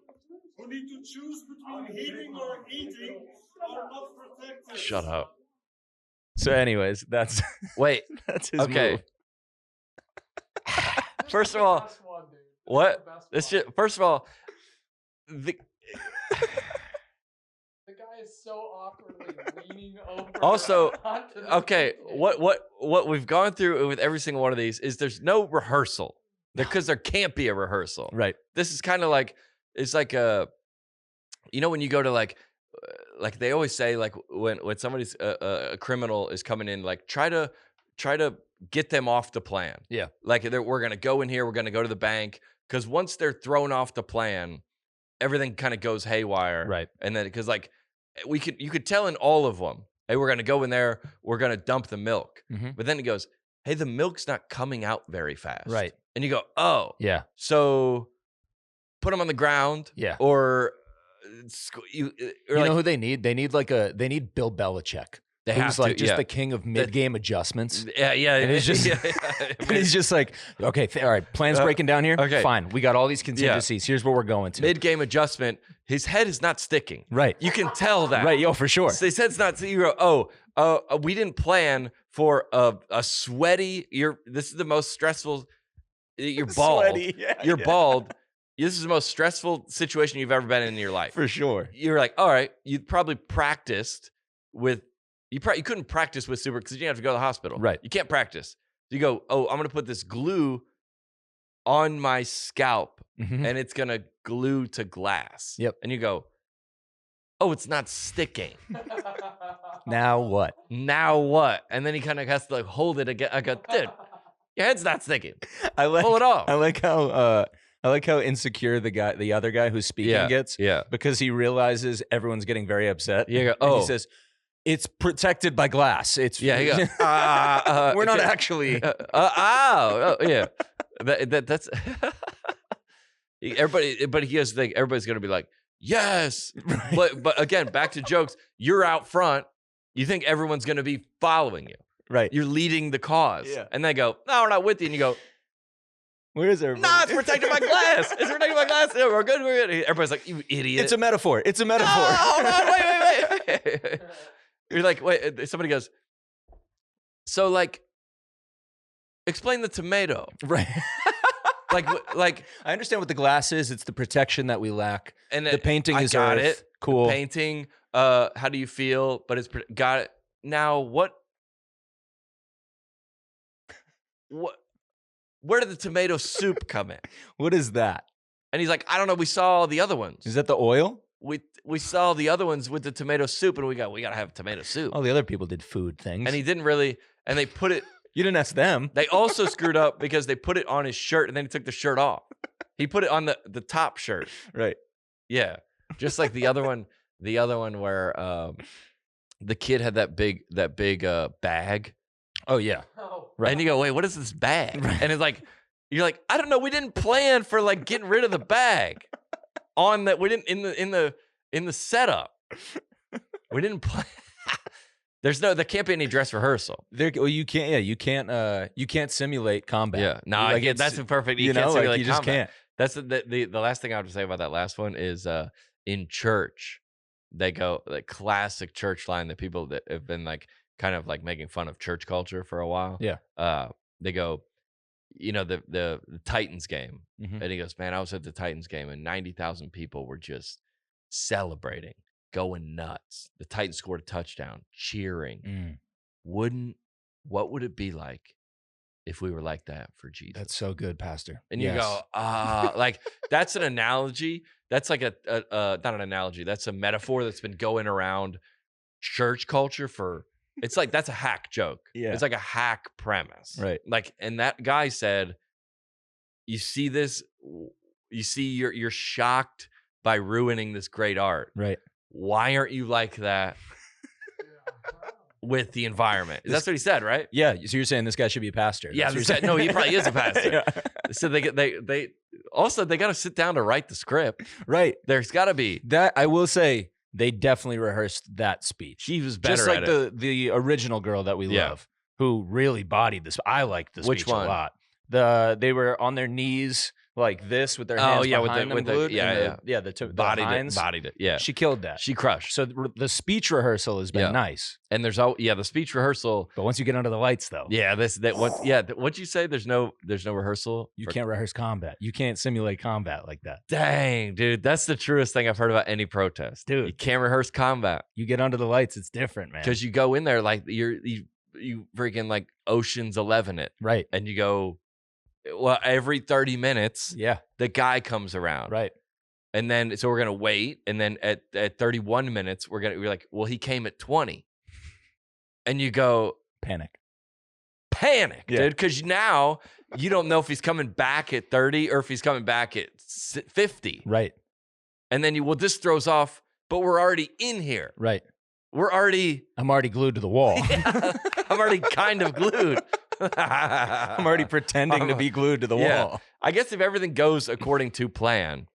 who need to choose between heating or eating are not protected. Shut up. So anyways, that's that's his move. First of all, what? This shit, first of all, the guy is so awkwardly leaning over. Also, okay, what we've gone through with every single one of these is there's no rehearsal. Because there can't be a rehearsal. Right. This is kind of like, it's like when you go to like they always say, like when somebody's a criminal is coming in, like try to get them off the plan. Yeah. Like we're going to go in here. We're going to go to the bank. Because once they're thrown off the plan, everything kind of goes haywire. Right. And then, because like you could tell in all of them, hey, we're going to go in there. We're going to dump the milk. Mm-hmm. But then he goes, hey, the milk's not coming out very fast. Right. And you go, oh. Yeah. So put them on the ground. Yeah. Or you know who they need? They need Bill Belichick. Who's like just the king of mid-game adjustments. Yeah. And he's just, and he's just like, okay, all right, plan's breaking down here. Okay. Fine. We got all these contingencies. Here's what we're going to. Mid-game adjustment. His head is not sticking. Right. You can tell that. Right. Yo, for sure. So his head's not, you go, we didn't plan for a sweaty, this is the most stressful, you're bald. Sweaty. Yeah, you're bald. This is the most stressful situation you've ever been in your life. For sure. You're like, all right, you probably practiced with, you couldn't practice with super because you didn't have to go to the hospital. Right. You can't practice. So you go, oh, I'm going to put this glue on my scalp and it's going to glue to glass. Yep. And you go, oh, it's not sticking. Now what? And then he kind of has to like hold it again. I go, dude, your head's not sticking. Pull it off. I like how insecure the other guy who's speaking gets. Yeah. Because he realizes everyone's getting very upset. You go, and he says, it's protected by glass. It's you go, we're not actually. Yeah. That's everybody. But he has to think everybody's going to be like, yes. Right. But again, back to jokes. You're out front. You think everyone's going to be following you. Right. You're leading the cause. Yeah. And they go, no, we're not with you. And you go, where is everybody? No, it's protected by glass. It's protected by glass. Yeah, we're good. Everybody's like, you idiot. It's a metaphor. No, hold on. Wait. You're like, wait. Somebody goes, so like, explain the tomato. Right. like I understand what the glass is. It's the protection that we lack. And the painting is got earth. It. Cool. The painting. How do you feel? But it's got it. Now what? Where did the tomato soup come in? What is that? And he's like, I don't know. We saw the other ones. Is that the oil? We saw the other ones with the tomato soup, and we got to have tomato soup. All the other people did food things, and he didn't really. And they put it. You didn't ask them. They also screwed up because they put it on his shirt, and then he took the shirt off. He put it on the top shirt. Right. Yeah. Just like the other one. The other one where the kid had that big bag. Oh yeah. Oh. Right. And you go, wait, what is this bag? Right. And it's like, you're like, I don't know. We didn't plan for like getting rid of the bag on that. We didn't in the setup. We didn't plan. There can't be any dress rehearsal. You can't. Yeah, you can't simulate combat. Yeah, no, like that's perfect. You can't simulate you just combat. can't. That's the last thing I have to say about that last one is in church, they go like classic church line that people that have been like kind of like making fun of church culture for a while. Yeah. They go, the Titans game, and he goes, man, I was at the Titans game and 90,000 people were just celebrating, going nuts. The Titans scored a touchdown, cheering. What would it be like if we were like that for Jesus? That's so good, Pastor. And you go, like that's an analogy. That's like not an analogy. That's a metaphor that's been going around church culture it's like, that's a hack joke. Yeah. It's like a hack premise. Right. Like, and that guy said, you see this, you're shocked by ruining this great art. Right. Why aren't you like that with the environment? That's what he said, right? Yeah. So you're saying this guy should be a pastor? Yeah. No, he probably is a pastor. Yeah. So they got to sit down to write the script. Right. There's got to be that. I will say they definitely rehearsed that speech. He was better just like at it. the original girl that we love, who really bodied this. I liked the speech Which one? A lot. They were on their knees like this with their hands behind them glued. Bodied it. Yeah, she killed that. She crushed. So the speech rehearsal has been nice, and there's the speech rehearsal. But once you get under the lights, though, once you say there's no rehearsal, you can't rehearse combat. You can't simulate combat like that. Dang, dude, that's the truest thing I've heard about any protest. Dude, you can't rehearse combat. You get under the lights, it's different, man. Because you go in there like you freaking like Ocean's 11 it, right? And you go. Well, every 30 minutes, the guy comes around. Right. And then, so we're going to wait. And then at 31 minutes, we're like, well, he came at 20. And you go. Panic. panic, dude, because now you don't know if he's coming back at 30 or if he's coming back at 50. Right. And then this throws off, but we're already in here. Right. I'm already glued to the wall. Yeah, I'm already kind of glued. I'm already pretending to be glued to the wall. I guess if everything goes according to plan,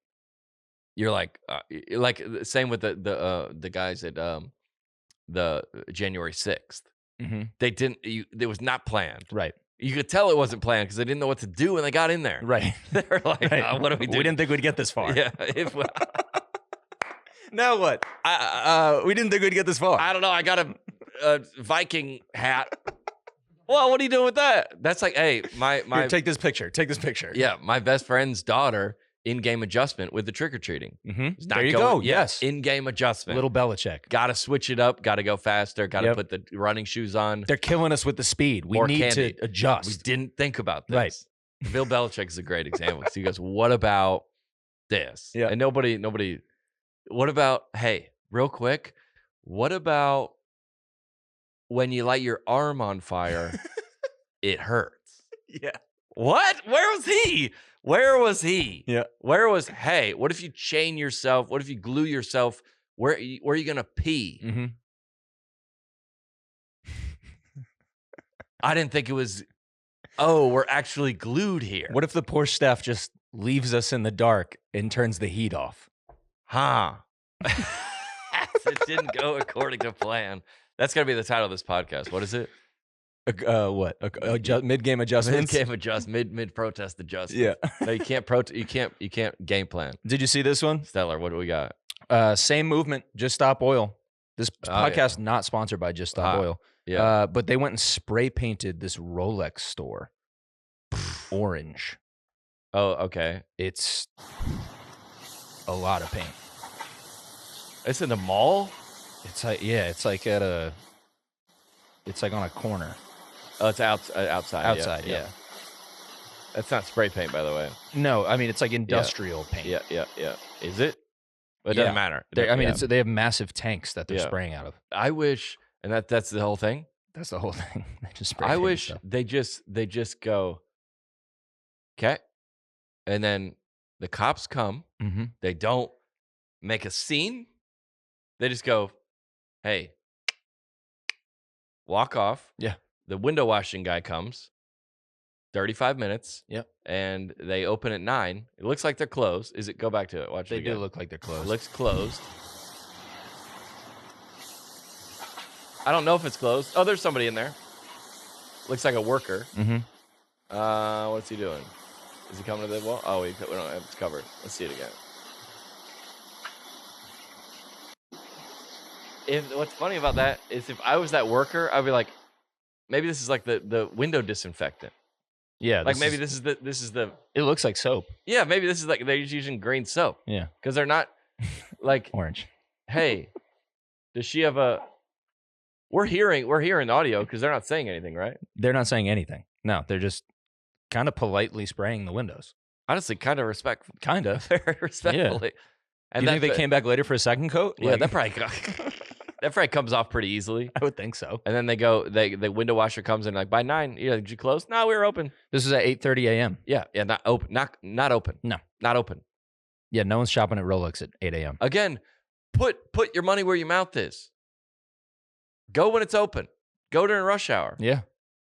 you're like same with the guys at the January 6th. Mm-hmm. It was not planned. Right. You could tell it wasn't planned because they didn't know what to do when they got in there. Right. They're like, what do we do? We didn't think we'd get this far. Yeah. Now what? We didn't think we'd get this far. I don't know. I got a Viking hat. Well, what are you doing with that? That's like, hey, my Here, take this picture. Take this picture. Yeah, my best friend's daughter, in-game adjustment with the trick-or-treating. Mm-hmm. There you go. Yes. In-game adjustment. Little Belichick. Got to switch it up. Got to go faster. Got to put the running shoes on. They're killing us with the speed. We need to adjust. We didn't think about this. Right. Bill Belichick is a great example. So he goes, what about this? Yeah. And nobody, what about, hey, real quick, what about when you light your arm on fire, it hurts? Yeah. What? Where was he? Yeah. Hey, what if you chain yourself? What if you glue yourself? Where are you going to pee? Mm-hmm. I didn't think it was, we're actually glued here. What if the Porsche staff just leaves us in the dark and turns the heat off? Huh. It didn't go according to plan. That's going to be the title of this podcast. What is it? What? Mid-game adjustments? Mid-game adjustment, mid-protest adjustment. Yeah. No, you can't game plan. Did you see this one? Stellar, what do we got? Same movement, Just Stop Oil. This podcast not sponsored by Just Stop Oil. Yeah. But they went and spray painted this Rolex store orange. Oh, okay. It's a lot of paint. It's in the mall? It's like it's like on a corner. Oh, it's outside. Outside, yeah. That's not spray paint, by the way. No, I mean it's like industrial paint. Yeah. Is it? It doesn't matter. They have massive tanks that they're spraying out of. I wish, and that's the whole thing. That's the whole thing. They just spray. I wish stuff. they just go, okay, and then the cops come. Mm-hmm. They don't make a scene. They just go, hey, walk off. Yeah. The window washing guy comes. 35 minutes. Yep. And they open at 9. It looks like they're closed. Go back to it. Watch it They again. do look like they're closed. It looks closed. I don't know if it's closed. Oh, there's somebody in there. Looks like a worker. Mm-hmm. What's he doing? Is he coming to the wall? Oh, it's covered. Let's see it again. What's funny about that is if I was that worker, I'd be like, maybe this is like the window disinfectant. Yeah, like maybe this is the. It looks like soap. Yeah, maybe this is like they're using green soap. Yeah, because they're not like orange. Hey, does she have a? We're hearing the audio because they're not saying anything, right? They're not saying anything. No, they're just kind of politely spraying the windows. Honestly, kind of respectful. Kind of very respectfully. Yeah. And do you think they came back later for a second coat? Yeah, that probably comes off pretty easily. I would think so. And then the window washer comes in like by 9. Did you close? No, we were open. This is at 8:30 a.m. Yeah, not open. Not open. No, not open. Yeah, no one's shopping at Rolex at 8 a.m. Again, put your money where your mouth is. Go when it's open. Go during rush hour. Yeah,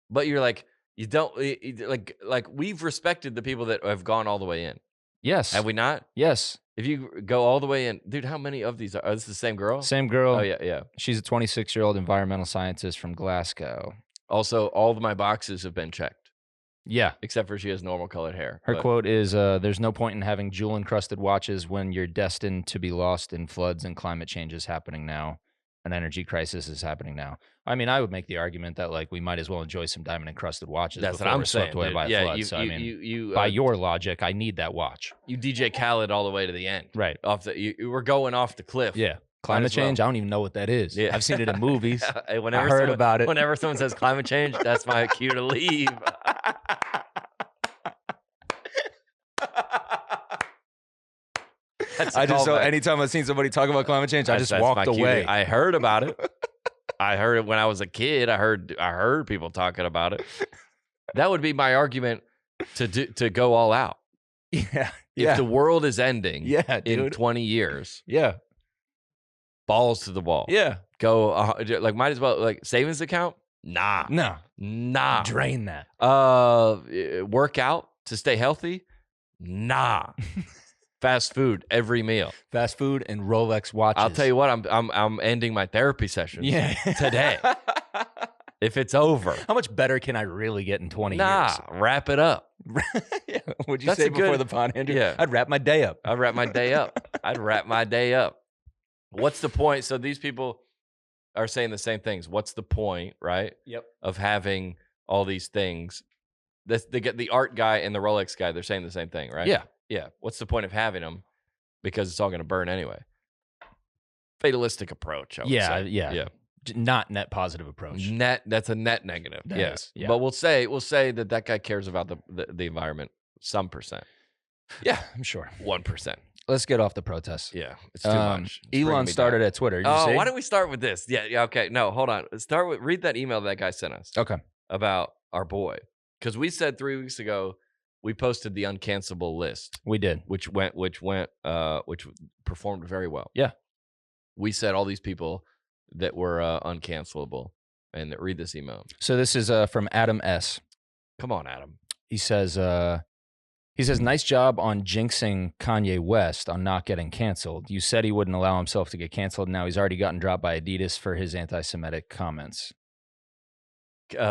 but you're like you don't like we've respected the people that have gone all the way in. Yes, have we not? Yes. If you go all the way in, dude, how many of these are this the same girl? Same girl. Oh, yeah. She's a 26-year-old environmental scientist from Glasgow. Also, all of my boxes have been checked. Yeah. Except for she has normal colored hair. Her quote is, there's no point in having jewel-encrusted watches when you're destined to be lost in floods and climate change is happening now. An energy crisis is happening now. I mean, I would make the argument that like we might as well enjoy some diamond-encrusted watches. That's before what I'm we're swept saying. away by a flood. You, so, you, I mean, you, by your logic, I need that watch. You DJ Khaled all the way to the end. Right. We're going off the cliff. Yeah. Climate change, I don't even know what that is. Yeah. I've seen it in movies. I heard about it. Whenever someone says climate change, that's my cue to leave. Anytime I've seen somebody talk about climate change, I just walked away. I heard about it. I heard it when I was a kid. I heard people talking about it. That would be my argument to go all out. Yeah. If the world is ending in 20 years. Yeah. Balls to the wall. Yeah. Go like might as well like savings account? Nah. Drain that. Work out to stay healthy? Nah. Fast food every meal. Fast food and Rolex watches. I'll tell you what, I'm ending my therapy session today. If it's over. How much better can I really get in 20 years? Nah, wrap it up. What'd you say before the pod, Andrew? Yeah. I'd wrap my day up. I'd wrap my day up. What's the point? So these people are saying the same things. What's the point, right? Yep. Of having all these things. They get the art guy and the Rolex guy, they're saying the same thing, right? Yeah. Yeah. What's the point of having them? Because it's all going to burn anyway. Fatalistic approach, I would say. Yeah. Not net positive approach. That's a net negative. Yes. Yeah. But we'll say that guy cares about the environment some percent. Yeah, I'm sure. 1%. Let's get off the protests. Yeah, it's too much. Elon started at Twitter. Why don't we start with this? Yeah, okay. No, hold on. Read that email that guy sent us. Okay. About our boy. Because we said 3 weeks ago we posted the uncancelable list. We did. Which performed very well. Yeah. We said all these people that were uncancelable. And read this email. So this is from Adam S. Come on, Adam. He says, nice job on jinxing Kanye West on not getting canceled. You said he wouldn't allow himself to get canceled. Now he's already gotten dropped by Adidas for his anti-Semitic comments.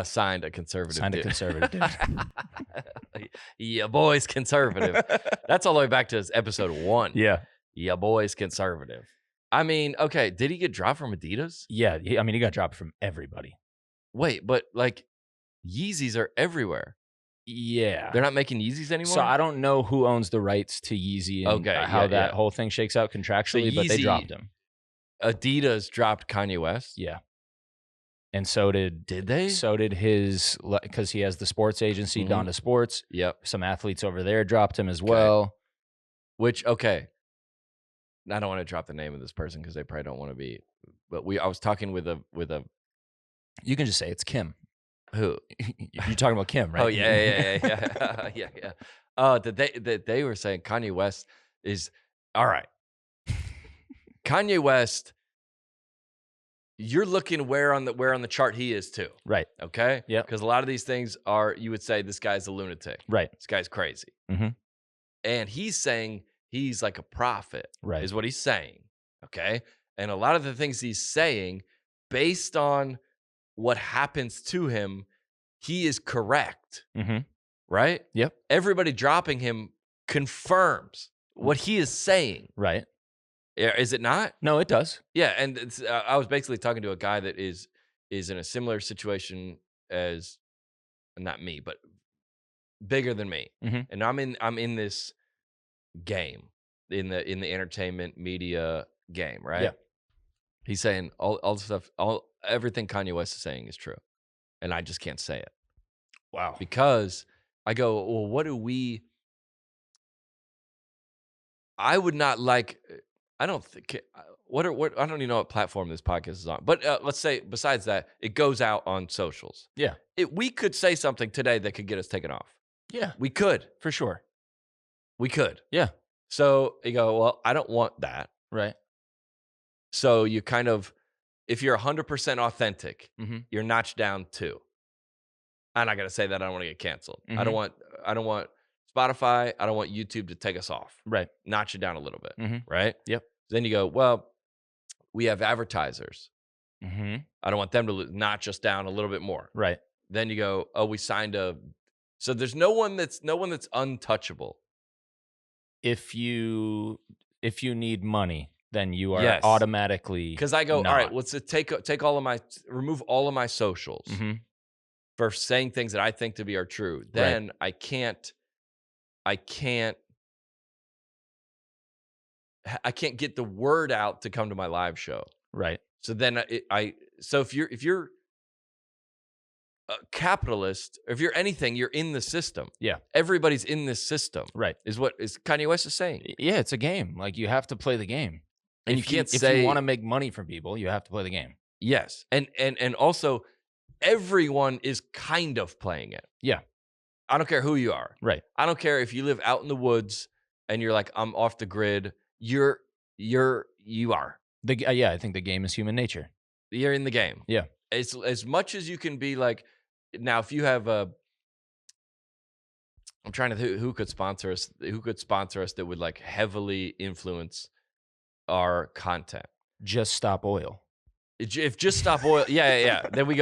Signed a conservative dude. Yeah, boy's conservative. That's all the way back to his episode 1. Yeah. Yeah, boy's conservative. I mean, okay, did he get dropped from Adidas? Yeah, he got dropped from everybody. Wait, but like Yeezys are everywhere. Yeah. They're not making Yeezys anymore? So I don't know who owns the rights to Yeezy and how that whole thing shakes out contractually, but they dropped him. Adidas dropped Kanye West? Yeah. And so did they? So did his, because he has the sports agency, Donda Sports. Yep. Some athletes over there dropped him as well. Which, okay. I don't want to drop the name of this person because they probably don't want to be. But I was talking with a. You can just say it's Kim. Who? You're talking about Kim, right? Oh yeah. That they were saying Kanye West is all right. Kanye West. You're looking where on the chart he is too. Right. Okay. Yeah. Because a lot of these things are, you would say this guy's a lunatic. Right. This guy's crazy. Mm-hmm. And he's saying he's like a prophet. Right. Is what he's saying. Okay. And a lot of the things he's saying, based on what happens to him, he is correct. Mm-hmm. Right. Yep. Everybody dropping him confirms what he is saying. Right. Is it not? No, it does. Yeah, and I was basically talking to a guy that is in a similar situation as, not me, but bigger than me. Mm-hmm. And I'm in this game, in the entertainment media game, right? Yeah. He's saying all the stuff, everything Kanye West is saying is true, and I just can't say it. Wow. Because I go, well, what do we? I would not like. I don't think what I don't even know what platform this podcast is on. But let's say besides that, it goes out on socials. Yeah. We could say something today that could get us taken off. Yeah. We could. For sure. We could. Yeah. So you go, well, I don't want that. Right. So you kind of, if you're 100% authentic, mm-hmm. you're notched down 2. I'm not going to say that I don't want to get canceled. Mm-hmm. I don't want Spotify. I don't want YouTube to take us off. Right. Notch it down a little bit. Mm-hmm. Right. Yep. Then you go, well, we have advertisers. Mm-hmm. I don't want them to notch us down a little bit more. Right. Then you go, oh, we signed so there's no one that's untouchable. If you need money, then you are automatically, because I go, all right, let's take remove all of my socials mm-hmm. for saying things that I think to be are true. Then I can't get the word out to come to my live show. Right. So then so if you're a capitalist, if you're anything, you're in the system. Yeah. Everybody's in this system. Right. Is what Kanye West is saying. Yeah, it's a game. Like, you have to play the game. And if you want to make money from people, you have to play the game. Yes. And also everyone is kind of playing it. Yeah. I don't care who you are. Right. I don't care if you live out in the woods and you're like, I'm off the grid. You are. I think the game is human nature. You're in the game. Yeah. It's as much as you can be like, now if you have I'm trying to think who could sponsor us that would like heavily influence our content. Just Stop Oil. If Just Stop Oil, yeah. Then we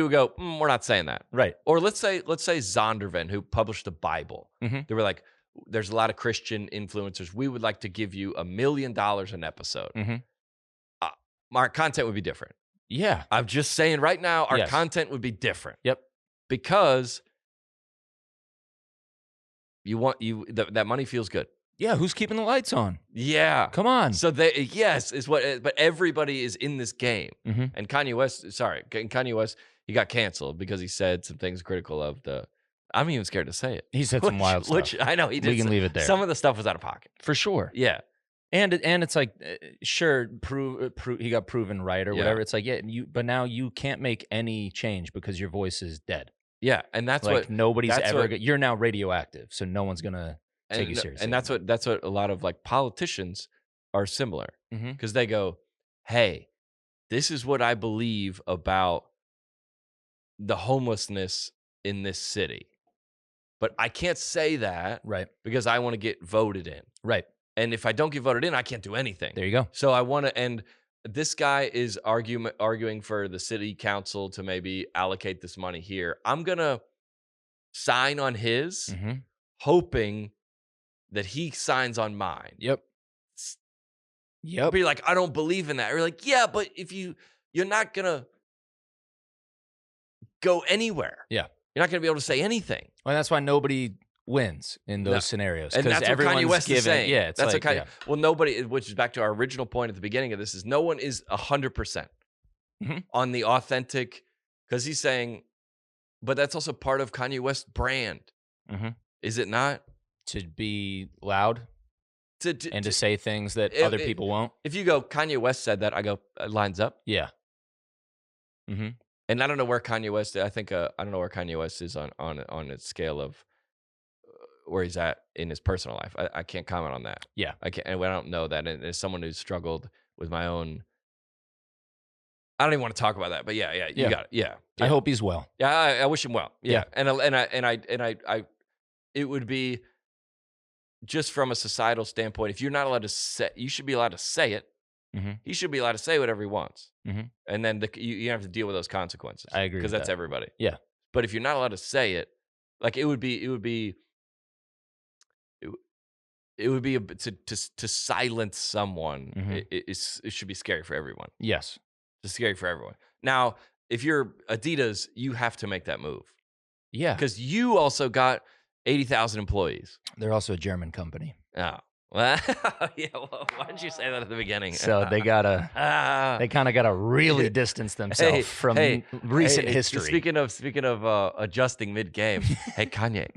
would go, we're not saying that. Right. Or let's say Zondervan, who published the Bible. Mm-hmm. They were like, there's a lot of Christian influencers. We would like to give you $1 million an episode. Mm-hmm. Our content would be different. Yeah. I'm just saying right now, our content would be different. Yep. Because that money feels good. Yeah, who's keeping the lights on? Yeah. Come on. So but everybody is in this game. Mm-hmm. And Kanye West, he got canceled because he said some things critical of I'm even scared to say it. He said some wild stuff. Which I know he did. We can leave it there. Some of the stuff was out of pocket. For sure. Yeah. And it's like, sure, he got proven right or whatever. It's like, but now you can't make any change because your voice is dead. Yeah, and that's like what nobody's ever. You're now radioactive, so no one's gonna take you seriously. And that's what a lot of like politicians are similar because they go, "Hey, this is what I believe about the homelessness in this city, but I can't say that because I want to get voted in, right? And if I don't get voted in, I can't do anything. There you go. So I want to end." This guy is arguing for the city council to maybe allocate this money here. I'm going to sign on his, hoping that he signs on mine. Yep. Be like, I don't believe in that. You're like, yeah, but if you're not going to go anywhere. Yeah. You're not going to be able to say anything. Well, that's why nobody wins in those scenarios. And that's what Kanye West is saying. Yeah, it's that's like, what well, nobody, which is back to our original point at the beginning of this, is no one is 100% on the authentic, because he's saying, but that's also part of Kanye West's brand. Is it not? To be loud to say things that other people won't. If you go, Kanye West said that, I go, lines up. Yeah. And I don't know where Kanye West, I don't know where Kanye West is on a scale of where he's at in his personal life. I can't comment on that. Yeah. I don't know that. And as someone who's struggled with my own, I don't even want to talk about that, but you got it. Yeah. I hope he's well. Yeah. I wish him well. Yeah. And I it would be just from a societal standpoint, if you're not allowed to say, you should be allowed to say it. He should be allowed to say whatever he wants. And then you have to deal with those consequences. I agree. Because that's everybody. Yeah. But if you're not allowed to say it, like it would be to silence someone. It should be scary for everyone. Yes. It's scary for everyone. Now, if you're Adidas, you have to make that move. Yeah. Because you also got 80,000 employees. They're also a German company. Oh. Well, yeah. Well, why did you say that at the beginning? So they they kind of gotta really distance themselves from recent history. Speaking of adjusting mid game, hey Kanye,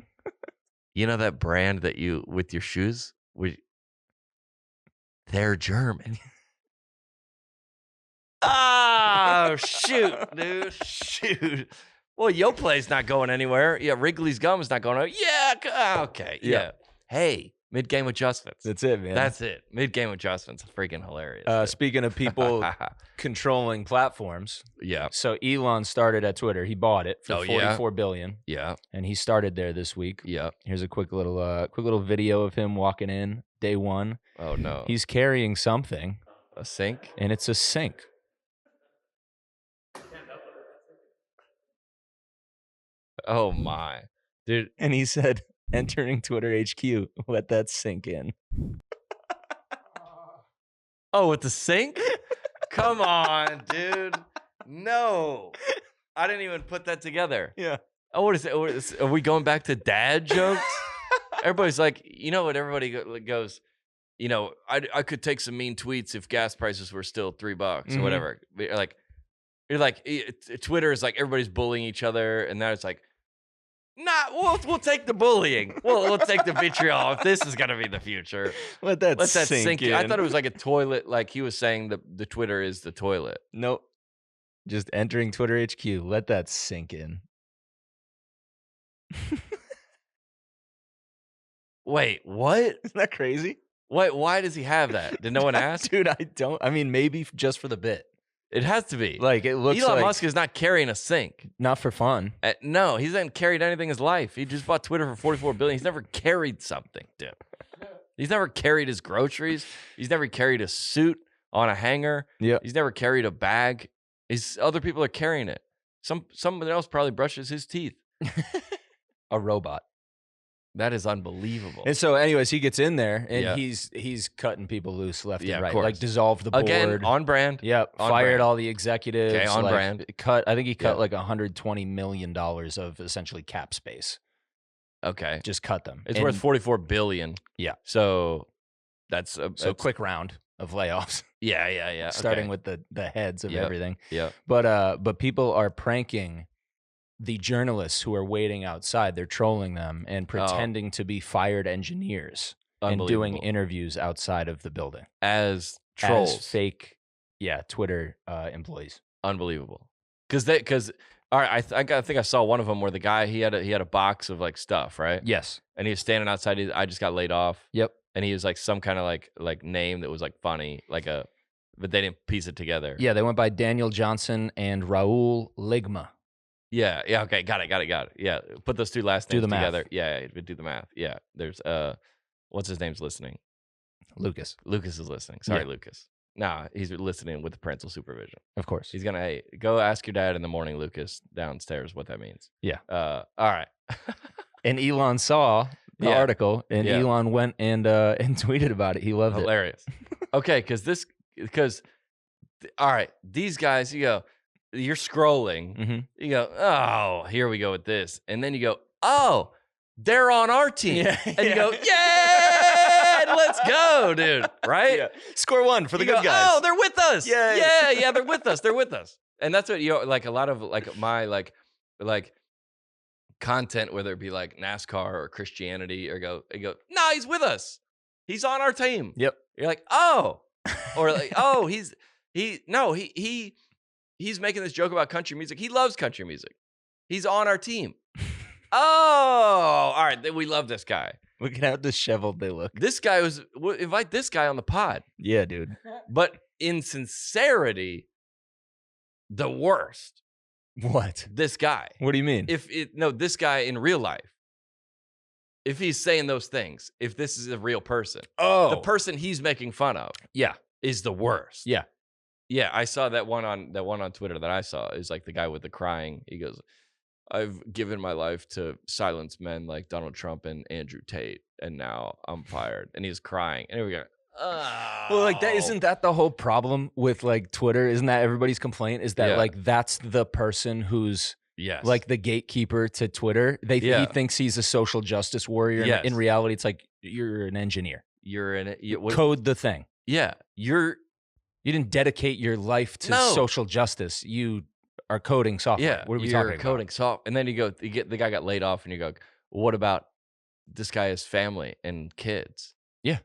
you know that brand that you with your shoes? They're German. Oh shoot, dude, shoot. Well, Yoplay's not going anywhere. Yeah, Wrigley's gum is not going anywhere. Yeah, okay, yeah. Hey. Mid-game adjustments. That's it, man. That's it. Mid-game adjustments. Freaking hilarious. Speaking of people controlling platforms. Yeah. So Elon started at Twitter. He bought it for $44 billion. Yeah. And he started there this week. Yeah. Here's a quick little video of him walking in day one. Oh, no. He's carrying something. A sink? And it's a sink. Oh, my. Dude. And he said, entering Twitter HQ, let that sink in. Oh, with the sink? Come on, dude. No. I didn't even put that together. Yeah. Oh, what is it? Are we going back to dad jokes? Everybody's like, you know what? Everybody goes, you know, I could take some mean tweets if gas prices were still $3 or whatever. Like, you're like, Twitter is like everybody's bullying each other. And now it's like, nah, we'll take the bullying. We'll take the vitriol if this is gonna be the future. Let that sink in. I thought it was like a toilet. Like he was saying the Twitter is the toilet. Nope. Just entering Twitter HQ. Let that sink in. Wait, what? Isn't that crazy? Wait, why does he have that? Did no one ask? Dude, I mean, maybe just for the bit. It has to be. Like, it looks Elon like Musk is not carrying a sink. Not for fun. No, he hasn't carried anything in his life. He just bought Twitter for $44 billion. He's never carried something, dude. He's never carried his groceries. He's never carried a suit on a hanger. Yeah. He's never carried a bag. Other people are carrying it. Someone else probably brushes his teeth. A robot. That is unbelievable. And so, anyways, he gets in there and he's cutting people loose left and right. Like dissolved the board. Again, on brand. Yep. Fired all the executives. Okay, on brand. I think he cut like $120 million of essentially cap space. Okay. Just cut them. It's worth $44 billion. Yeah. So that's a quick round of layoffs. Yeah. Starting with the heads of everything. Yeah. But people are pranking the journalists who are waiting outside. They're trolling them and pretending to be fired engineers and doing interviews outside of the building as trolls, as fake, Twitter employees. Unbelievable. Because all right, I think I saw one of them where the guy he had a box of like stuff, right? Yes, and he was standing outside. I just got laid off. Yep, and he was like some kind of like name that was like funny, but they didn't piece it together. Yeah, they went by Daniel Johnson and Raul Ligma. Yeah, okay, got it. Yeah, put those two last names together. Math. Yeah, do the math. Yeah, there's what's his name's listening? Lucas. Lucas is listening. Sorry, Lucas. Nah, he's listening with parental supervision. Of course. He's gonna, hey, go ask your dad in the morning, Lucas, downstairs, what that means. Yeah. All right. And Elon saw the article, and Elon went and tweeted about it. He loved it. Hilarious. Okay, because all right, these guys, you're scrolling, mm-hmm. you go, oh, here we go with this. And then you go, oh, they're on our team. And you go, yeah, let's go, dude. Right? Yeah. Score one for the good guys. Oh, they're with us. Yeah, they're with us. They're with us. And that's what, like a lot of like my like content, whether it be like NASCAR or Christianity, or you go, no, he's with us. He's on our team. Yep. You're like, oh, or like, oh, he's making this joke about country music. He loves country music. He's on our team. Oh, all right. Then we love this guy. Look at how disheveled they look. This guy invite this guy on the pod. Yeah, dude. But in sincerity, the worst. What? This guy. What do you mean? This guy in real life. If he's saying those things, if this is a real person, the person he's making fun of, is the worst. Yeah. Yeah, I saw that one on Twitter that I saw is like the guy with the crying. He goes, I've given my life to silence men like Donald Trump and Andrew Tate, and now I'm fired. And he's crying. And here we go. Oh. Well, like isn't that the whole problem with like Twitter? Isn't that everybody's complaint? Is that like that's the person who's like the gatekeeper to Twitter? He thinks he's a social justice warrior. Yes. And in reality, it's like you're an engineer. You're in it. Code the thing. Yeah. You didn't dedicate your life to social justice. You are coding software. Yeah, what are we you're talking coding about? software. And then the guy got laid off, and you go, what about this guy has family and kids? Yeah,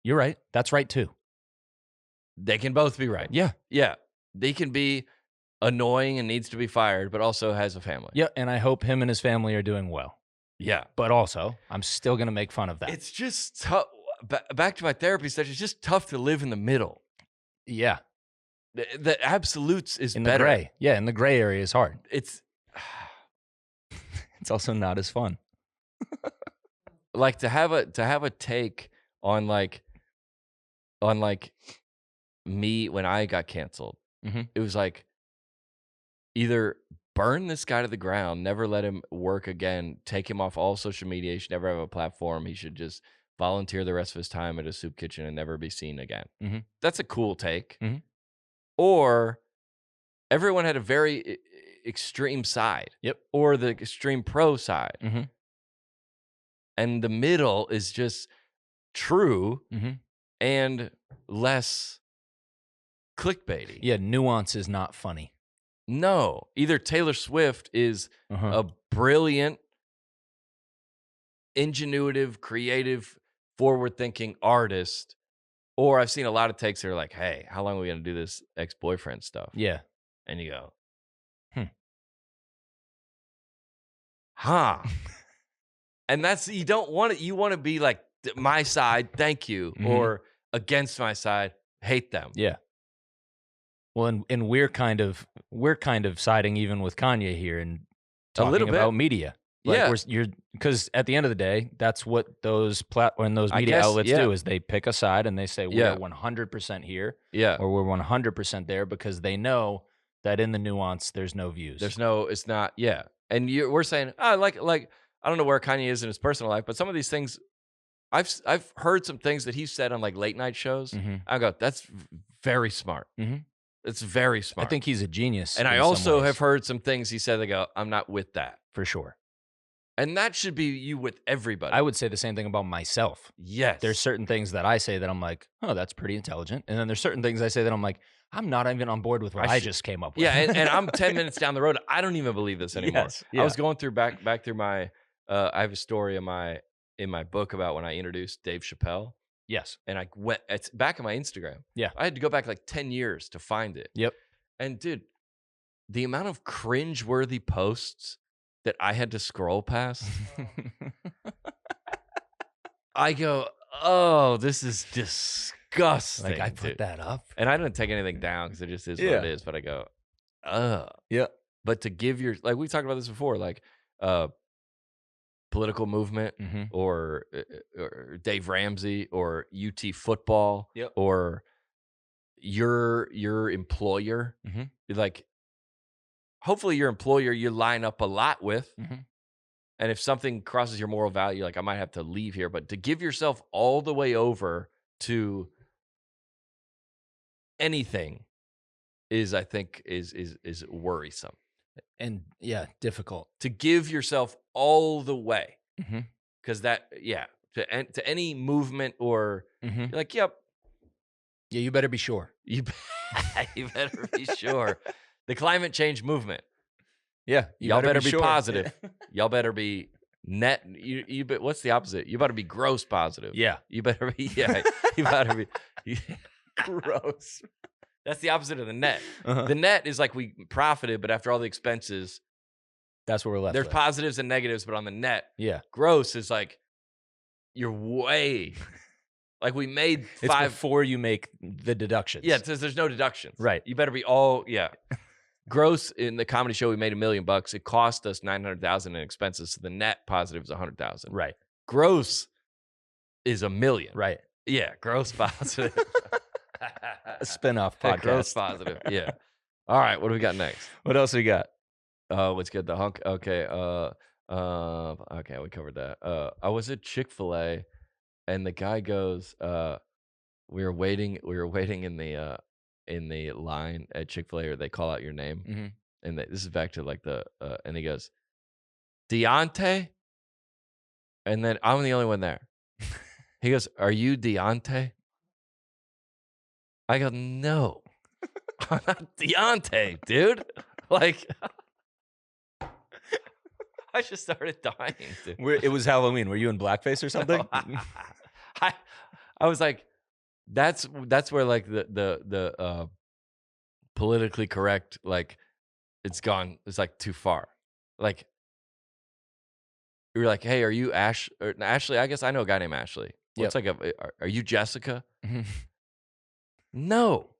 you're right. That's right too. They can both be right. Yeah. Yeah. They can be annoying and needs to be fired, but also has a family. Yeah, and I hope him and his family are doing well. Yeah. But also, I'm still going to make fun of that. It's just tough. Back to my therapy session, it's just tough to live in the middle. Yeah. The absolutes is in better. The gray. Yeah, in the gray area is hard. It's also not as fun. Like to have a take on like me when I got canceled. Mm-hmm. It was like either burn this guy to the ground, never let him work again, take him off all social media. He should never have a platform. He should just volunteer the rest of his time at a soup kitchen and never be seen again. Mm-hmm. That's a cool take. Mm-hmm. Or everyone had a very extreme side. Yep. Or the extreme pro side. Mm-hmm. And the middle is just true and less clickbaity. Yeah, nuance is not funny. No. Either Taylor Swift is a brilliant, ingenuitive, creative, forward-thinking artist, or I've seen a lot of takes that are like, hey, how long are we going to do this ex-boyfriend stuff? Yeah. And you go, huh? And that's, you don't want it. You want to be like, my side, thank you, or against my side, hate them. Yeah. Well, and we're kind of siding even with Kanye here and talking about media. Like because at the end of the day, that's what those media outlets do, is they pick a side and they say we're 100% here, or we're 100% there, because they know that in the nuance there's no views. It's not, And we're saying, like I don't know where Kanye is in his personal life, but some of these things, I've heard some things that he said on like late night shows. I go, that's very smart. It's very smart. I think he's a genius. And I also have heard some things he said that go, I'm not with that. For sure. And that should be you with everybody. I would say the same thing about myself. Yes. There's certain things that I say that I'm like, oh, that's pretty intelligent. And then there's certain things I say that I'm like, I'm not even on board with what I just came up with. Yeah, and I'm 10 minutes down the road. I don't even believe this anymore. Yes, yeah. I was going through back through my, I have a story in my book about when I introduced Dave Chappelle. Yes. And I went, it's back on my Instagram. Yeah. I had to go back like 10 years to find it. Yep. And dude, the amount of cringe-worthy posts that I had to scroll past, I go, oh, this is disgusting. Like, I put that up. And I didn't take anything down because it just is what it is. But I go, yeah. But to give your, like we talked about this before, like political movement or Dave Ramsey or UT football or your employer, like hopefully your employer you line up a lot with. And if something crosses your moral value, like I might have to leave here, but to give yourself all the way over to anything is, I think, is worrisome. And difficult. To give yourself all the way. Because that, to any movement or you're like, yep. Yeah, you better be sure. You better be sure. The climate change movement. Yeah, y'all better be sure. positive. Y'all better be net. What's the opposite? You better be gross positive. Yeah, you better be. Yeah, you better be gross. That's the opposite of the net. The net is like we profited, but after all the expenses, that's where we're left. There's positives and negatives, but on the net, gross is like you're way. Like we made it's before you make the deductions. Yeah, there's no deductions. Right. You better be all gross. In the comedy show, we made $1 million. It cost us $900,000 in expenses. So the net positive is $100,000. Right. Gross is $1 million. Right. Yeah. Gross positive. A spinoff podcast. Gross positive. Yeah. All right. What do we got next? What else we got? What's good? The hunk. Okay. Okay. We covered that. I was at Chick-fil-A. And the guy goes, we were waiting in the line at Chick-fil-A, or they call out your name. And this is back to like and he goes, Deontay? And then I'm the only one there. He goes, are you Deontay? I go, no, I'm not Deontay, dude. Like, I just started dying. Dude. It was Halloween. Were you in blackface or something? I was like, that's where like the politically correct, like it's like too far. Like you were like, hey, are you Ashley? I guess I know a guy named Ashley. What's like are you Jessica? No,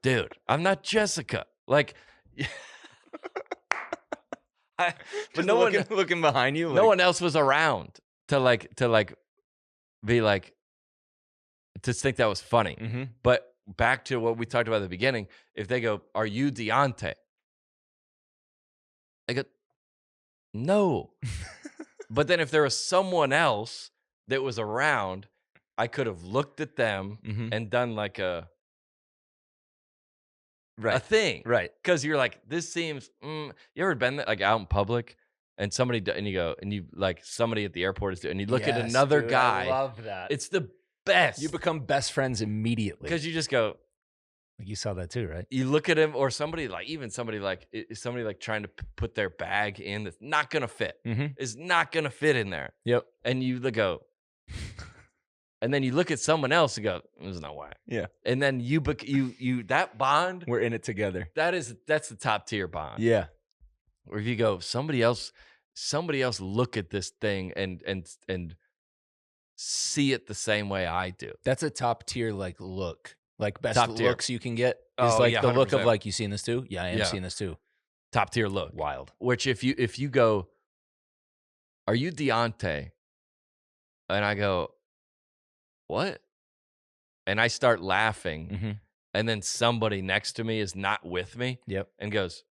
dude, I'm not Jessica. Like, but no one looking behind you. No one else was around to be like. To think that was funny. But back to what we talked about at the beginning, if they go, are you Deontay? I go, no. But then if there was someone else that was around, I could have looked at them and done like a thing. Right. Because you're like, this seems, you ever been like out in public and somebody, and you go, and you like somebody at the airport is doing, and you look at another guy. I love that. It's the best. You become best friends immediately because you just go. Like you saw that too, right? You look at him, or somebody like trying to put their bag in that's not gonna fit. Is not gonna fit in there. Yep. And you go, and then you look at someone else and go, "There's no way." Yeah. And then you that bond. We're in it together. That's the top tier bond. Yeah. Or if you go, somebody else somebody else look at this thing and see it the same way I do. That's a top tier look. Best Top tier. looks you can get is the look of 100%. you seeing this too? Yeah, I am seeing this too. Top tier look. Wild. Which if you go, are you Deontay? And I go, what? And I start laughing. And then somebody next to me is not with me. Yep. And goes,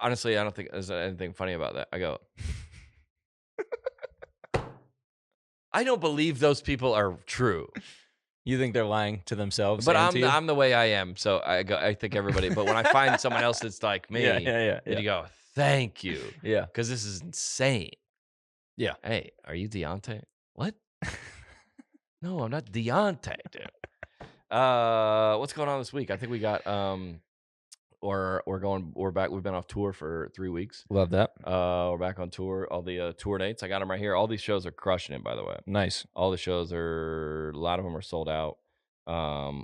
honestly, I don't think there's anything funny about that. I go, I don't believe those people are true. You think they're lying to themselves? But I'm the way I am. So I think everybody, but when I find someone else that's like me, yeah. you go, thank you. Yeah. Because this is insane. Yeah. Hey, are you Deontay? What? No, I'm not Deontay, dude. What's going on this week? I think we got we're back. We've been off tour for 3 weeks. Love that. We're back on tour. All the tour dates, I got them right here. All these shows are crushing it, by the way. Nice. All the shows a lot of them are sold out.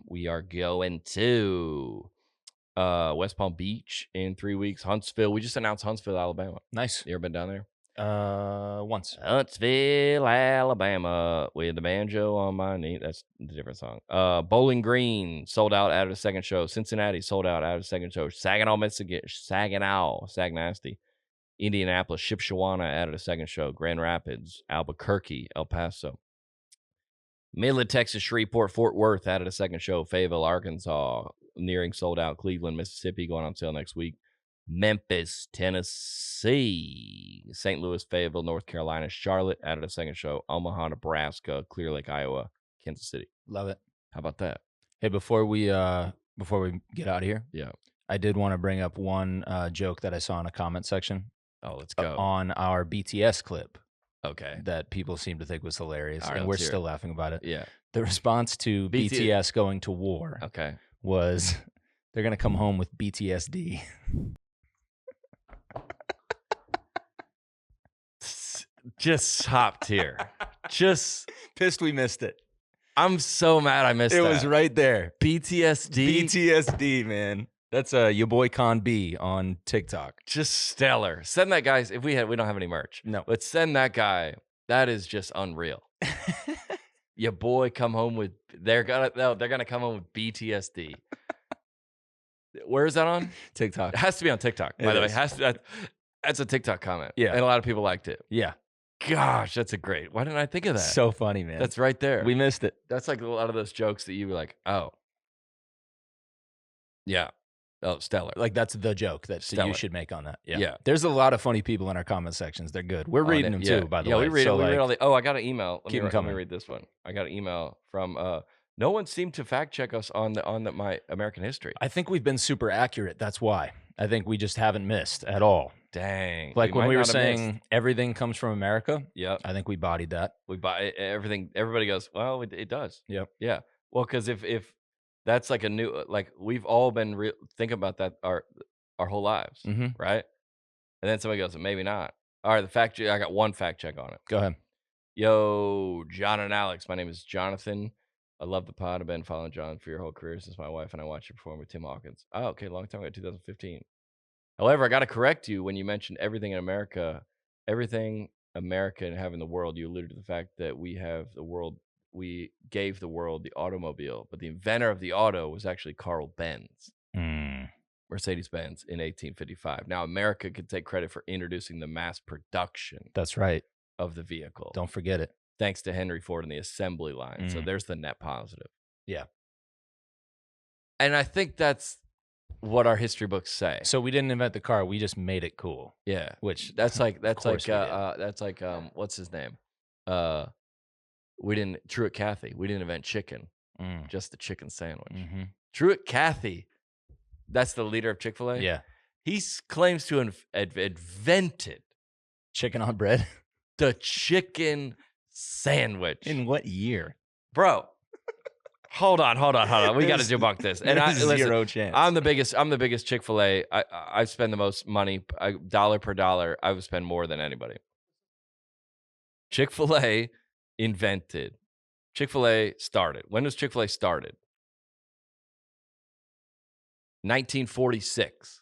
We are going to West Palm Beach in 3 weeks. Huntsville. We just announced Huntsville, Alabama. Nice. You ever been down there? Once. Huntsville, Alabama, with the banjo on my knee. That's a different song. Bowling Green sold out out of the second show. Cincinnati sold out of the second show. Saginaw, Mississippi, Sagnasty. Indianapolis, Shipshewana out of the second show. Grand Rapids, Albuquerque, El Paso. Midland, Texas, Shreveport, Fort Worth out of the second show. Fayetteville, Arkansas, nearing sold out. Cleveland, Mississippi, going on sale next week. Memphis, Tennessee, St. Louis, Fayetteville, North Carolina, Charlotte out of the second show. Omaha, Nebraska, Clear Lake, Iowa, Kansas City. Love it. How about that? Hey, before we get out of here, I did want to bring up one joke that I saw in a comment section. Oh, let's go. On our BTS clip. Okay. That people seem to think was hilarious. Right, and we're still laughing about it. Yeah. The response to BTS going to war was they're going to come home with BTSD. Just top tier. Just pissed we missed it. I'm so mad I missed it. It was right there. BTSD. BTSD, man. That's your boy Con B on TikTok. Just stellar. Send that, guys. If we don't have any merch. No. But send that guy. That is just unreal. Your boy come home with they're gonna come home with BTSD. Where is that on? TikTok. It has to be on TikTok, by the way. That's a TikTok comment. Yeah. And a lot of people liked it. Yeah. Gosh, that's a great. Why didn't I think of that? So funny, man. That's right there. We missed it. That's like a lot of those jokes that you were like, oh. Yeah. Oh, stellar. Like that's the joke that you should make on that. Yeah. There's a lot of funny people in our comment sections. They're good. We're reading them too, by the way. Yeah, we read all the. Oh, I got an email. Keep them coming. Let me read this one. I got an email from. No one seemed to fact check us on my American history. I think we've been super accurate. That's why. I think we just haven't missed at all. Dang. Like when we were saying everything comes from America. Yep. I think we bodied that. We buy everything. Everybody goes, well, it does. Yep. Yeah. Well, because if that's like a new, like we've all been thinking about that our whole lives, right? And then somebody goes, maybe not. All right, I got one fact check on it. Go ahead. Yo, John and Alex. My name is Jonathan. I love the pod. I've been following John for your whole career since my wife and I watched you perform with Tim Hawkins. Oh, okay, long time ago, 2015. However, I got to correct you when you mentioned everything America and having the world. You alluded to the fact that we gave the world the automobile, but the inventor of the auto was actually Carl Benz. Mercedes-Benz in 1855. Now, America could take credit for introducing the mass production. That's right. Of the vehicle. Don't forget it. Thanks to Henry Ford and the assembly line. So there's the net positive. Yeah. And I think that's what our history books say. So we didn't invent the car, we just made it cool. Yeah. Which that's like what's his name? Truett Cathy. We didn't invent chicken. Just the chicken sandwich. Truett Cathy. That's the leader of Chick-fil-A? Yeah. He claims to have invented chicken on bread. The chicken sandwich. In what year? Bro. Hold on. We got to debunk this. And zero chance. I'm the biggest Chick-fil-A. I spend the most money, dollar per dollar. I would spend more than anybody. Chick-fil-A invented. Chick-fil-A started. When was Chick-fil-A started? 1946.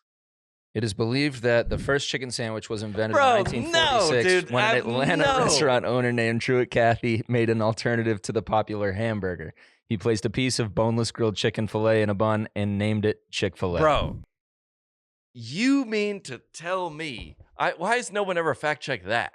It is believed that the first chicken sandwich was invented in 1946 when an Atlanta restaurant owner named Truett Cathy made an alternative to the popular hamburger. He placed a piece of boneless grilled chicken fillet in a bun and named it Chick-fil-A. Bro, you mean to tell me, why has no one ever fact-checked that?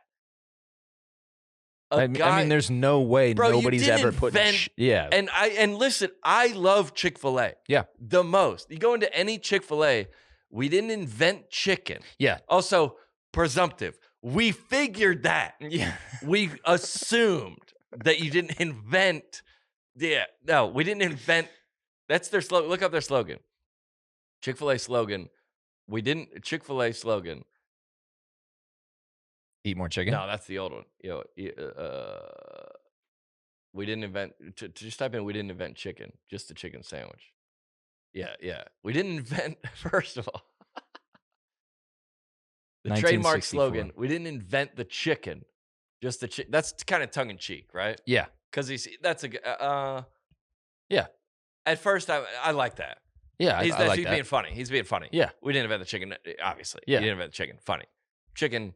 I mean, there's no way nobody's ever put... Yeah. And listen, I love Chick-fil-A. Yeah. The most. You go into any Chick-fil-A, we didn't invent chicken. Yeah. Also, presumptive. We figured that. Yeah. We assumed that you didn't invent... Yeah. No, we didn't invent... That's their slogan. Look up their slogan. Chick-fil-A slogan. We didn't... Chick-fil-A slogan. Eat more chicken? No, that's the old one. We didn't invent... Just type in, we didn't invent chicken. Just a chicken sandwich. Yeah. We didn't invent... First of all. The trademark slogan. We didn't invent the chicken. Just the chicken. That's kind of tongue-in-cheek, right? Yeah. Because that's a... yeah. At first, I like that. Yeah, he's like being funny. He's being funny. Yeah. We didn't invent the chicken, obviously. Yeah. You didn't invent the chicken. Funny. Chicken...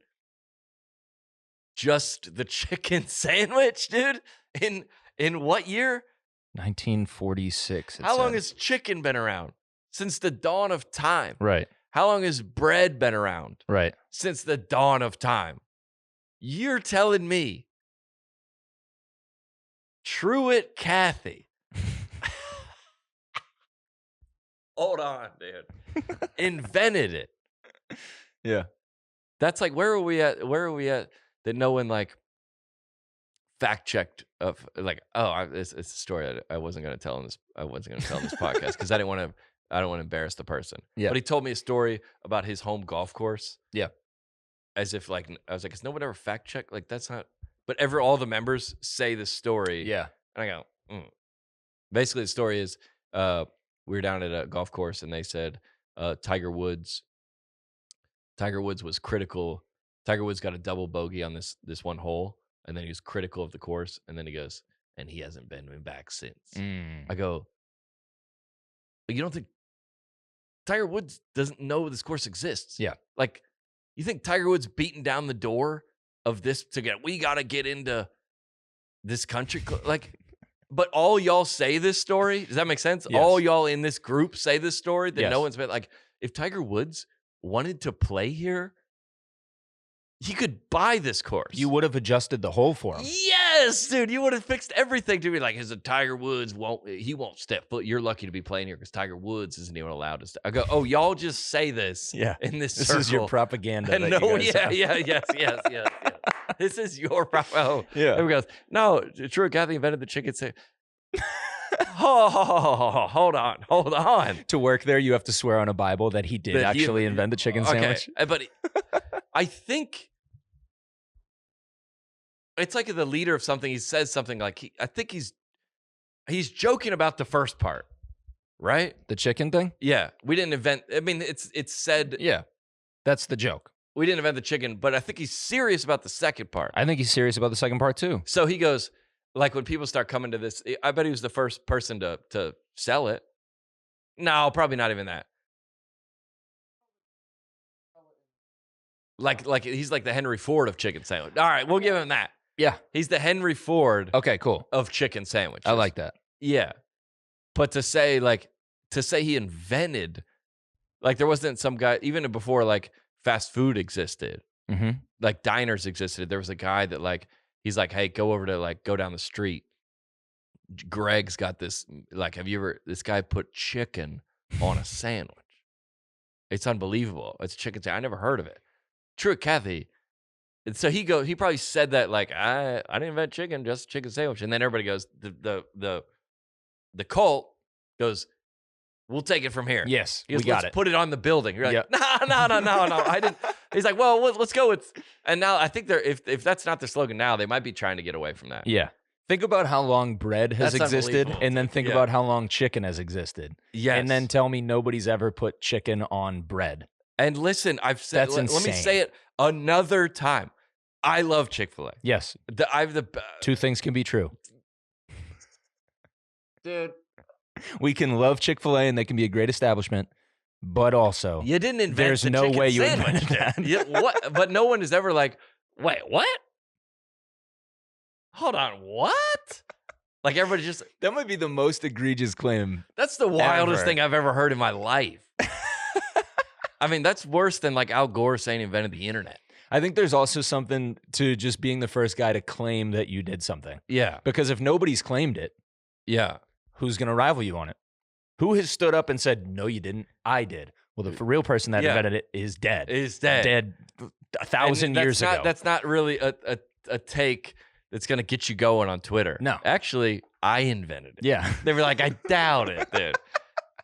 Just the chicken sandwich, dude? In what year? 1946. How long has chicken been around? Since the dawn of time. Right. How long has bread been around? Right. Since the dawn of time. You're telling me Truett Cathy. Hold on, dude. Invented it. Yeah. That's like, where are we at? That no one like fact checked of like, it's a story I wasn't going to tell in this. I wasn't going to tell in this podcast because I don't want to embarrass the person. Yeah. But he told me a story about his home golf course. Yeah. As if like, I was like, has no one ever fact checked? Like, that's not. But all the members say this story. Yeah. And I go, Basically, the story is we were down at a golf course and they said Tiger Woods was critical. Tiger Woods got a double bogey on this one hole, and then he was critical of the course, and then he goes, and he hasn't been back since. I go, but you don't think Tiger Woods doesn't know this course exists? Yeah. Like, you think Tiger Woods beating down the door of this we got to get into this country? Like, but all y'all say this story. Does that make sense? Yes. All y'all in this group say this story that Yes. no one's been like, if Tiger Woods wanted to play here, he could buy this course. You would have adjusted the hole for him. Yes, dude. You would have fixed everything to be like, is a Tiger Woods he won't step foot. You're lucky to be playing here because Tiger Woods isn't even allowed to step. I go, oh, y'all just say this. Yeah. In this This circle. is your propaganda. And yes. This is your propaganda. Oh, yeah. There we go. No, Truett Cathy invented the chicken sandwich. Hold on. To work there, you have to swear on a Bible that he did actually invent the chicken sandwich. But I think it's like the leader of something. He says something like I think he's joking about the first part, right? The chicken thing? Yeah, we didn't invent. I mean, it's said. Yeah, that's the joke. We didn't invent the chicken, but I think he's serious about the second part. I think he's serious about the second part too. So he goes, like when people start coming to this, I bet he was the first person to sell it. No, probably not even that. Like he's like the Henry Ford of chicken sandwich. All right, we'll give him that. Yeah. He's the Henry Ford Okay, cool. of chicken sandwiches. I like that. Yeah. But to say he invented, like there wasn't some guy, even before like fast food existed, like diners existed, there was a guy that like, he's like, hey, go down the street. Greg's got this, like, this guy put chicken on a sandwich. It's unbelievable. It's chicken sandwich. I never heard of it. Truett Cathy. And so he probably said that like, I didn't invent chicken, just a chicken sandwich. And then everybody goes, the cult goes, we'll take it from here. Yes, He goes, we got let's it. put it on the building. You're like, no, I didn't. He's like, well, let's go with. And now I think if that's not the slogan now, they might be trying to get away from that. Yeah. Think about how long bread has That's existed, unbelievable. and then think about how long chicken has existed. Yes. And then tell me nobody's ever put chicken on bread. And listen, I've said, That's let me insane. say it another time. I love Chick-fil-A. Yes. The Two things can be true. dude. We can love Chick-fil-A and they can be a great establishment, But also, you didn't invent there's the no chicken way you sandwich. invented that. What? But no one is ever like, wait, what? Hold on, what? Like everybody just. That might be the most egregious claim. That's the wildest thing I've ever heard in my life. I mean, that's worse than like Al Gore saying he invented the internet. I think there's also something to just being the first guy to claim that you did something. Yeah. Because if nobody's claimed it, who's going to rival you on it? Who has stood up and said, no, you didn't? I did. Well, the real person that invented it is dead. Is dead. Dead 1,000 years ago. That's not really a take that's going to get you going on Twitter. No. Actually, I invented it. Yeah. They were like, I doubt it, dude.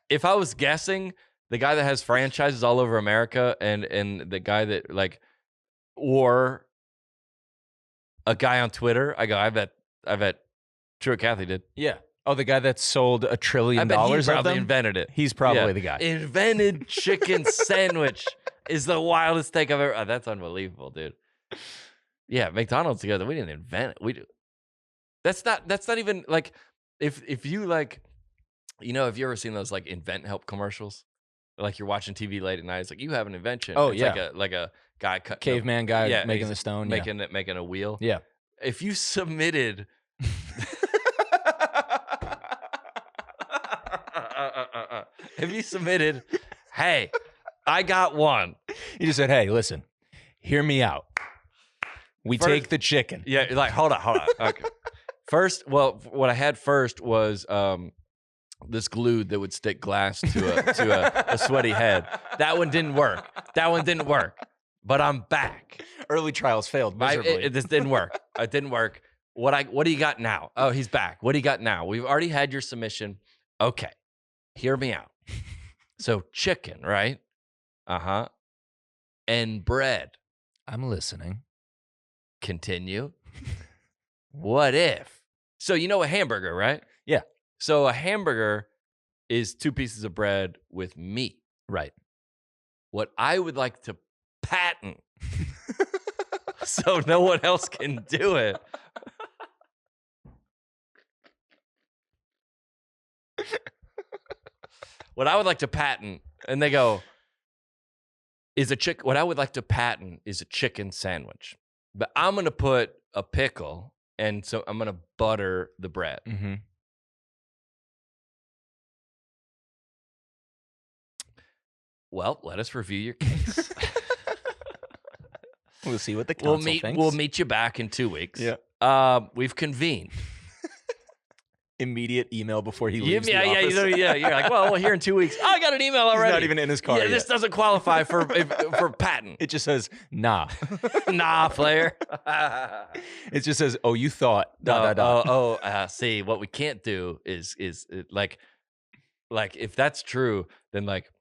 If I was guessing, the guy that has franchises all over America and the guy that like, or a guy on Twitter, I go, I bet True Kathy did. Yeah. Oh, the guy that sold $1 trillion I bet he of probably them? invented it. He's probably the guy. Invented chicken sandwich is the wildest take I've ever. Oh, that's unbelievable, dude. Yeah, McDonald's together. We didn't invent it. We do. That's not even like if you like, you know, have you ever seen those like invent help commercials? Like you're watching TV late at night. It's like you have an invention. Oh, it's yeah. like a guy cut caveman guy making the stone, making a wheel. Yeah. If you submitted. If you submitted, hey, I got one. You just said, hey, listen, hear me out. We take the chicken. Yeah, like, hold on. Okay. First, well, what I had first was this glue that would stick glass to a sweaty head. That one didn't work. But I'm back. Early trials failed miserably. This didn't work. It didn't work. What do you got now? Oh, he's back. What do you got now? We've already had your submission. Okay. Hear me out. So chicken, right? Uh-huh. And bread. I'm listening. Continue. What if? So you know a hamburger, right? Yeah. So a hamburger is 2 pieces of bread with meat. Right. What I would like to patent so no one else can do it. What I would like to patent, and they go, what I would like to patent is a chicken sandwich. But I'm going to put a pickle, and so I'm going to butter the bread. Mm-hmm. Well, let us review your case. We'll see what the council thinks. We'll meet you back in 2 weeks. Yeah. We've convened. Immediate email before he leaves the office. Yeah. You're like, well, here in 2 weeks. Oh, I got an email already. He's not even in his car yet. This doesn't qualify for patent. It just says, nah. Nah, player. It just says, oh, you thought. See, what we can't do is like if that's true, then like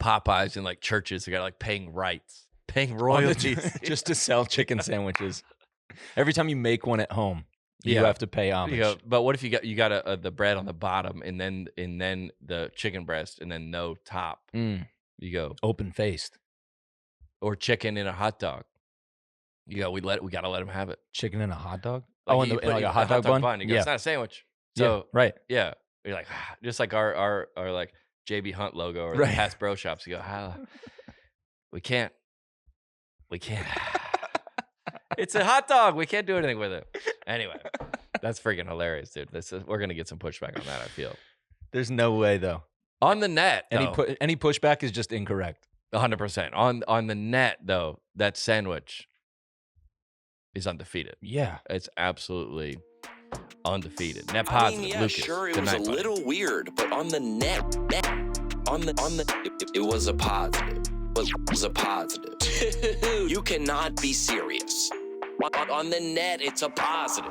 Popeyes and like churches are got like paying royalties just to sell chicken sandwiches. Every time you make one at home, you have to pay homage. But what if you got the bread on the bottom and then the chicken breast and then no top? You go open faced, or chicken in a hot dog. You go. We got to let them have it. Chicken in a hot dog. Like in like a hot dog bun. You go, it's not a sandwich. So right. Yeah, you're like just like our like JB Hunt logo or the past bro shops. You go, we can't. It's a hot dog. We can't do anything with it. Anyway, that's freaking hilarious, dude. We're gonna get some pushback on that. I feel. There's no way though. On the net, any pushback is just incorrect. 100%. On the net though, that sandwich is undefeated. Yeah, it's absolutely undefeated. Net positive. Yeah, Lucas, sure. It was a little weird, but on the net, it was a positive. It was a positive. You cannot be serious. On the net, it's a positive.